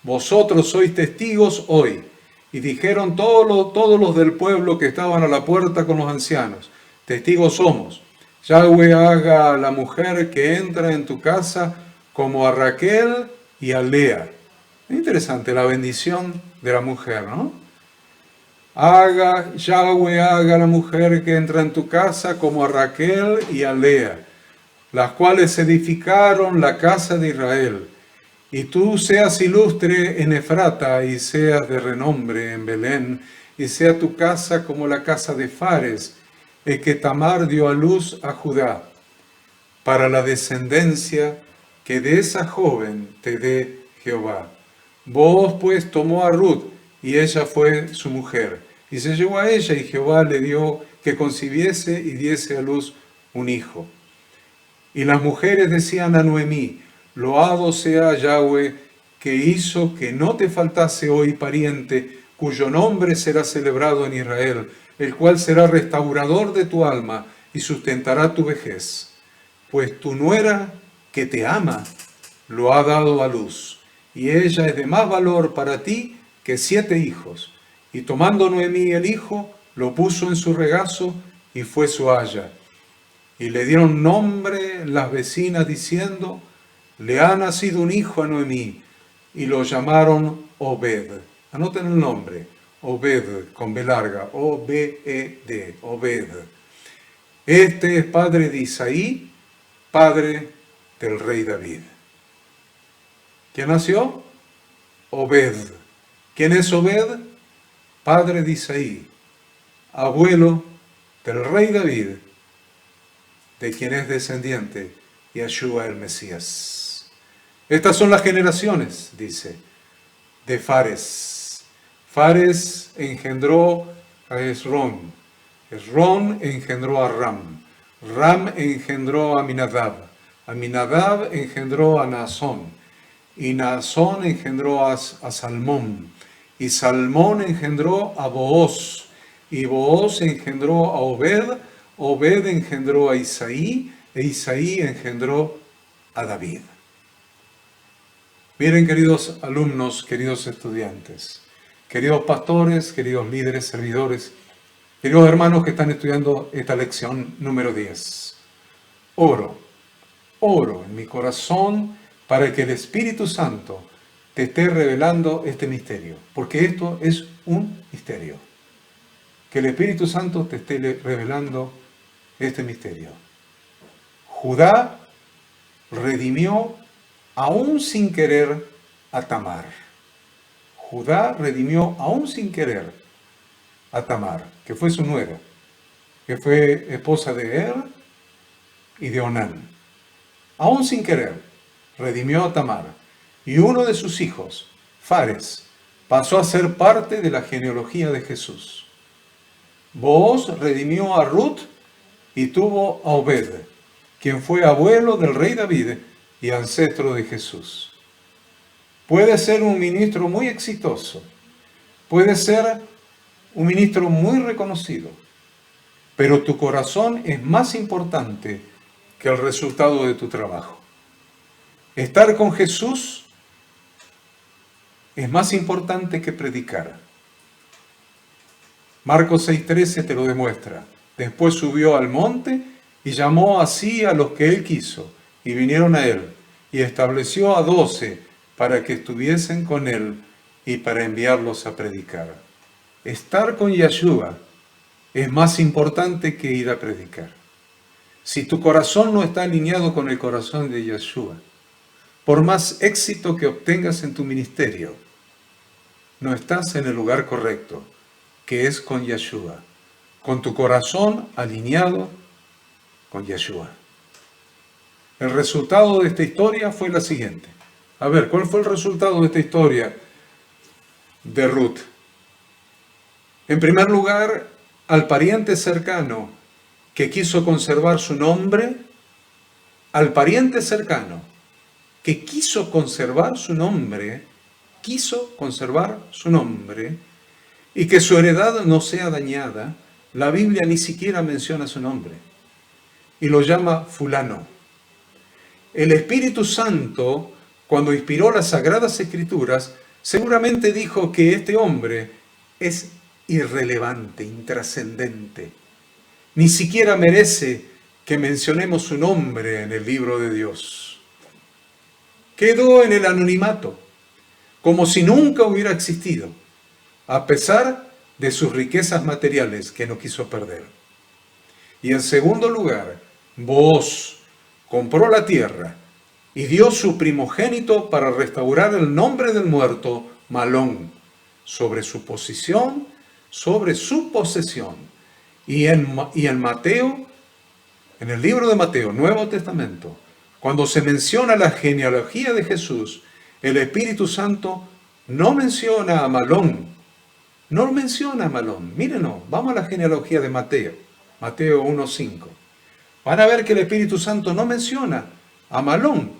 Vosotros sois testigos hoy. Y dijeron todos los del pueblo que estaban a la puerta con los ancianos: testigos somos. Yahweh haga a la mujer que entra en tu casa como a Raquel y a Lea. Interesante la bendición de la mujer, ¿no? Yahweh haga a la mujer que entra en tu casa como a Raquel y a Lea, las cuales edificaron la casa de Israel. Y tú seas ilustre en Efrata, y seas de renombre en Belén, y sea tu casa como la casa de Fares, el que Tamar dio a luz a Judá, para la descendencia que de esa joven te dé Jehová. Booz pues tomó a Rut, y ella fue su mujer, y se llevó a ella, y Jehová le dio que concibiese y diese a luz un hijo. Y las mujeres decían a Noemí: loado sea Yahweh, que hizo que no te faltase hoy pariente, cuyo nombre será celebrado en Israel, el cual será restaurador de tu alma y sustentará tu vejez. Pues tu nuera, que te ama, lo ha dado a luz, y ella es de más valor para ti que 7 hijos. Y tomando Noemí el hijo, lo puso en su regazo, y fue su haya. Y le dieron nombre las vecinas diciendo: le ha nacido un hijo a Noemí, y lo llamaron Obed. Anoten el nombre: Obed, con B larga, O-B-E-D, Obed. Este es padre de Isaí, padre del rey David. ¿Quién nació? Obed. ¿Quién es Obed? Padre de Isaí, abuelo del rey David, de quien es descendiente Yeshua el Mesías. Estas son las generaciones, dice, de Fares. Fares engendró a Esrón. Esrón engendró a Ram. Ram engendró a Aminadab. Aminadab engendró a Naasón. Y Naasón engendró a Salmón. Y Salmón engendró a Booz. Y Booz engendró a Obed. Obed engendró a Isaí. E Isaí engendró a David. Miren, queridos alumnos, queridos estudiantes, queridos pastores, queridos líderes, servidores, queridos hermanos que están estudiando esta lección número 10. Oro en mi corazón para que el Espíritu Santo te esté revelando este misterio, porque esto es un misterio. Que el Espíritu Santo te esté revelando este misterio. Judá redimió aún sin querer a Tamar. Judá redimió aún sin querer a Tamar, que fue su nuera, que fue esposa de Er y de Onán. Aún sin querer, redimió a Tamar. Y uno de sus hijos, Fares, pasó a ser parte de la genealogía de Jesús. Booz redimió a Rut y tuvo a Obed, quien fue abuelo del rey David y ancestro de Jesús. Puede ser un ministro muy exitoso, puede ser un ministro muy reconocido, pero tu corazón es más importante que el resultado de tu trabajo. Estar con Jesús es más importante que predicar. Marcos 6:13 te lo demuestra. Después subió al monte y llamó así a los que él quiso, y vinieron a él, y estableció a 12 para que estuviesen con él y para enviarlos a predicar. Estar con Yeshua es más importante que ir a predicar. Si tu corazón no está alineado con el corazón de Yeshua, por más éxito que obtengas en tu ministerio, no estás en el lugar correcto, que es con Yeshua. con tu corazón alineado con Yeshua. El resultado de esta historia fue la siguiente. A ver, ¿cuál fue el resultado de esta historia de Ruth? En primer lugar, al pariente cercano que quiso conservar su nombre, al pariente cercano que quiso conservar su nombre y que su heredad no sea dañada, la Biblia ni siquiera menciona su nombre y lo llama fulano. El Espíritu Santo, cuando inspiró las Sagradas Escrituras, seguramente dijo que este hombre es irrelevante, intrascendente. Ni siquiera merece que mencionemos su nombre en el libro de Dios. Quedó en el anonimato, como si nunca hubiera existido, a pesar de sus riquezas materiales que no quiso perder. Y en segundo lugar, Booz compró la tierra y dio su primogénito para restaurar el nombre del muerto, Malón, sobre su posesión. Y en Mateo, en el libro de Mateo, Nuevo Testamento, cuando se menciona la genealogía de Jesús, el Espíritu Santo no menciona a Malón. No lo menciona a Malón. Mírenos, vamos a la genealogía de Mateo. Mateo 1:5. Van a ver que el Espíritu Santo no menciona a Malón,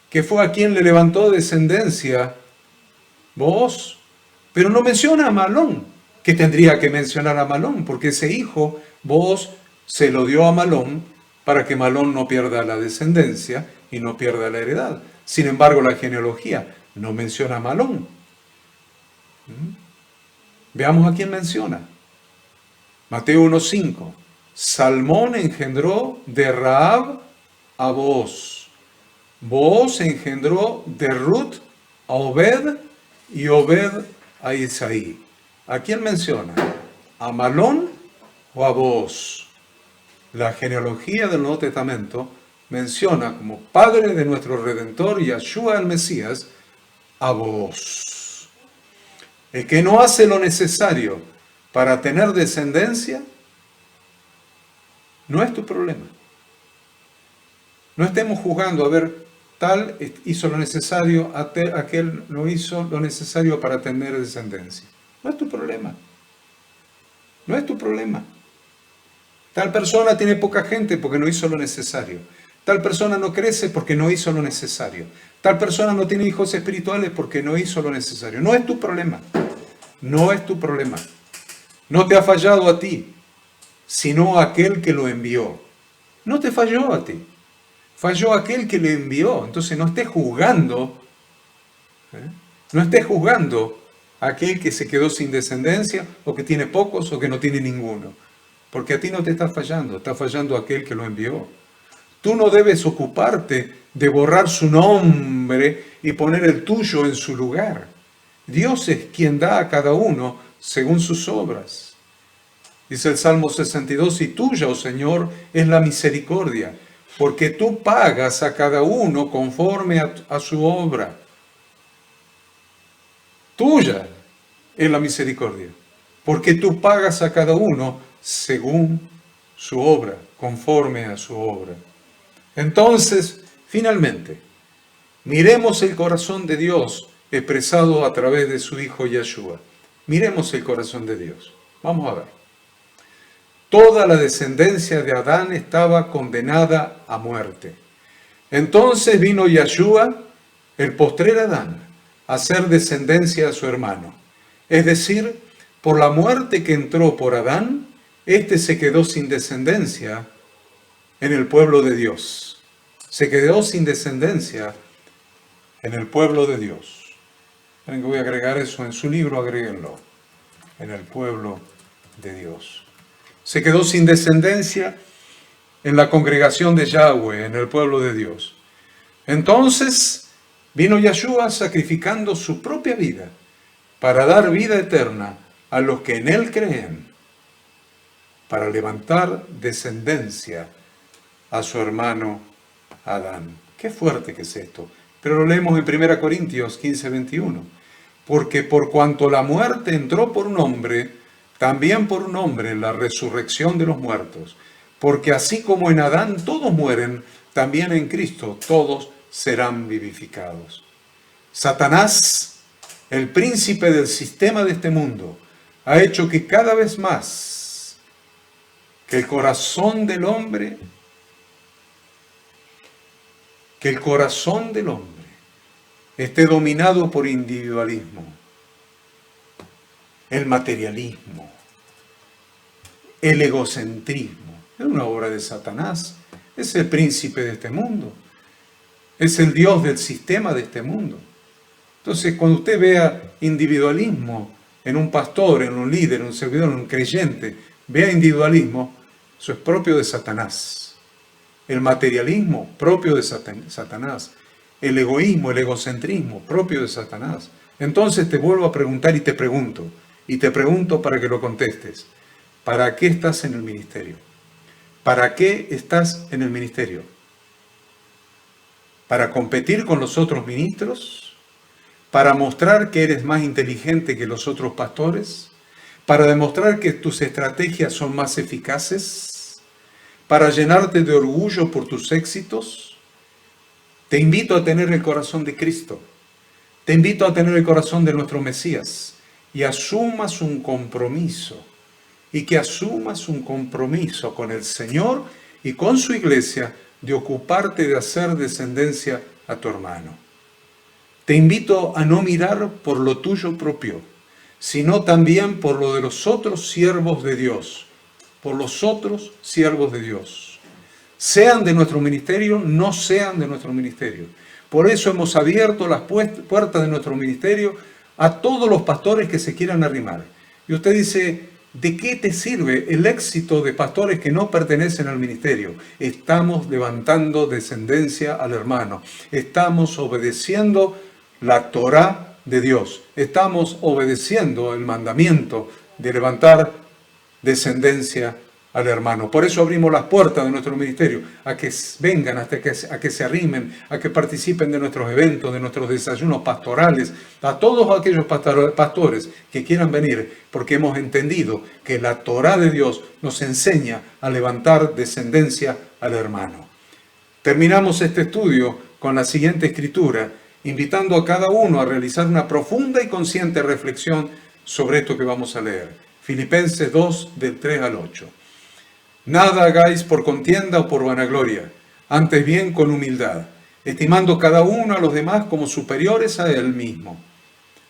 que fue a quien le levantó descendencia Booz, pero no menciona a Malón, que tendría que mencionar a Malón, porque ese hijo Booz se lo dio a Malón para que Malón no pierda la descendencia y no pierda la heredad. Sin embargo, la genealogía no menciona a Malón. Veamos a quién menciona. Mateo 1:5. Salmón engendró de Rahab a Booz. Booz engendró de Ruth a Obed y Obed a Isaí. ¿A quién menciona? ¿A Malón o a Booz? La genealogía del Nuevo Testamento menciona como padre de nuestro Redentor Yeshua el Mesías a Booz. El que no hace lo necesario para tener descendencia no es tu problema. No estemos juzgando a ver, tal hizo lo necesario, aquel no hizo lo necesario para tener descendencia. No es tu problema. No es tu problema. Tal persona tiene poca gente porque no hizo lo necesario. Tal persona no crece porque no hizo lo necesario. Tal persona no tiene hijos espirituales porque no hizo lo necesario. No es tu problema. No es tu problema. No te ha fallado a ti, sino a aquel que lo envió. No te falló a ti. Falló aquel que le envió. Entonces no estés juzgando. No estés juzgando a aquel que se quedó sin descendencia o que tiene pocos o que no tiene ninguno. Porque a ti no te está fallando aquel que lo envió. Tú no debes ocuparte de borrar su nombre y poner el tuyo en su lugar. Dios es quien da a cada uno según sus obras. Dice el Salmo 62, y tuya, oh Señor, es la misericordia, porque tú pagas a cada uno conforme a su obra. Tuya es la misericordia, porque tú pagas a cada uno según su obra, conforme a su obra. Entonces, finalmente, miremos el corazón de Dios expresado a través de su Hijo Yeshua. Miremos el corazón de Dios. Vamos a ver. Toda la descendencia de Adán estaba condenada a muerte. Entonces vino Yeshua, el postrer Adán, a hacer descendencia a su hermano. Es decir, por la muerte que entró por Adán, éste se quedó sin descendencia en el pueblo de Dios. Se quedó sin descendencia en el pueblo de Dios. Voy a agregar eso en su libro, agréguenlo. En el pueblo de Dios. Se quedó sin descendencia en la congregación de Yahweh, en el pueblo de Dios. Entonces vino Yeshua sacrificando su propia vida para dar vida eterna a los que en él creen, para levantar descendencia a su hermano Adán. Qué fuerte que es esto. Pero lo leemos en 1 Corintios 15:21. Porque por cuanto la muerte entró por un hombre, también por un hombre la resurrección de los muertos, porque así como en Adán todos mueren, también en Cristo todos serán vivificados. Satanás, el príncipe del sistema de este mundo, ha hecho que cada vez más que el corazón del hombre esté dominado por individualismo, el materialismo, el egocentrismo. Es una obra de Satanás. Es el príncipe de este mundo. Es el Dios del sistema de este mundo. Entonces, cuando usted vea individualismo en un pastor, en un líder, en un servidor, en un creyente, vea individualismo, eso es propio de Satanás. El materialismo, propio de Satanás. El egoísmo, el egocentrismo, propio de Satanás. Entonces te vuelvo a preguntar y te pregunto para que lo contestes. ¿Para qué estás en el ministerio? ¿Para qué estás en el ministerio? ¿Para competir con los otros ministros? ¿Para mostrar que eres más inteligente que los otros pastores? ¿Para demostrar que tus estrategias son más eficaces? ¿Para llenarte de orgullo por tus éxitos? Te invito a tener el corazón de Cristo. Te invito a tener el corazón de nuestro Mesías y asumas un compromiso. Y que asumas un compromiso con el Señor y con su iglesia de ocuparte de hacer descendencia a tu hermano. Te invito a no mirar por lo tuyo propio, sino también por lo de los otros siervos de Dios. Por los otros siervos de Dios. Sean de nuestro ministerio, no sean de nuestro ministerio. Por eso hemos abierto las puertas de nuestro ministerio a todos los pastores que se quieran arrimar. Y usted dice, ¿de qué te sirve el éxito de pastores que no pertenecen al ministerio? Estamos levantando descendencia al hermano. Estamos obedeciendo la Torá de Dios. Estamos obedeciendo el mandamiento de levantar descendencia al hermano. Por eso abrimos las puertas de nuestro ministerio, a que vengan, a que se arrimen, a que participen de nuestros eventos, de nuestros desayunos pastorales, a todos aquellos pastores que quieran venir, porque hemos entendido que la Torá de Dios nos enseña a levantar descendencia al hermano. Terminamos este estudio con la siguiente escritura, invitando a cada uno a realizar una profunda y consciente reflexión sobre esto que vamos a leer. Filipenses 2, del 3 al 8. Nada hagáis por contienda o por vanagloria, antes bien con humildad, estimando cada uno a los demás como superiores a él mismo,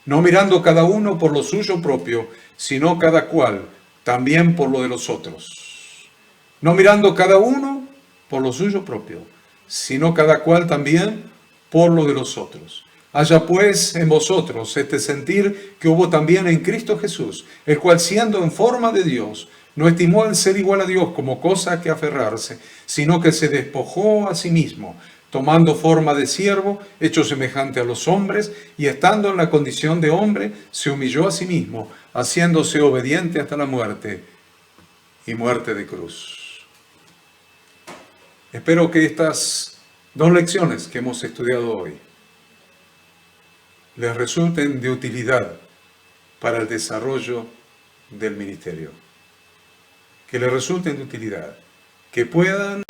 no mirando cada uno por lo suyo propio, sino cada cual también por lo de los otros. No mirando cada uno por lo suyo propio, sino cada cual también por lo de los otros. Haya pues en vosotros este sentir que hubo también en Cristo Jesús, el cual siendo en forma de Dios, no estimó el ser igual a Dios como cosa a que aferrarse, sino que se despojó a sí mismo, tomando forma de siervo, hecho semejante a los hombres, y estando en la condición de hombre, se humilló a sí mismo, haciéndose obediente hasta la muerte, y muerte de cruz. Espero que estas dos lecciones que hemos estudiado hoy les resulten de utilidad para el desarrollo del ministerio. Que les resulten de utilidad, que puedan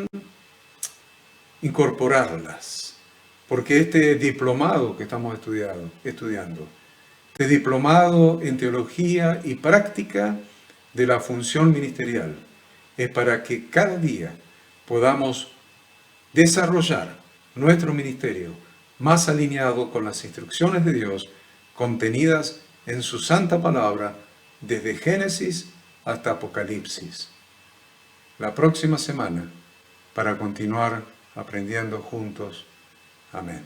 incorporarlas, porque este diplomado que estamos estudiando, este diplomado en teología y práctica de la función ministerial, es para que cada día podamos desarrollar nuestro ministerio más alineado con las instrucciones de Dios contenidas en su santa palabra desde Génesis hasta Apocalipsis. La próxima semana para continuar aprendiendo juntos. Amén.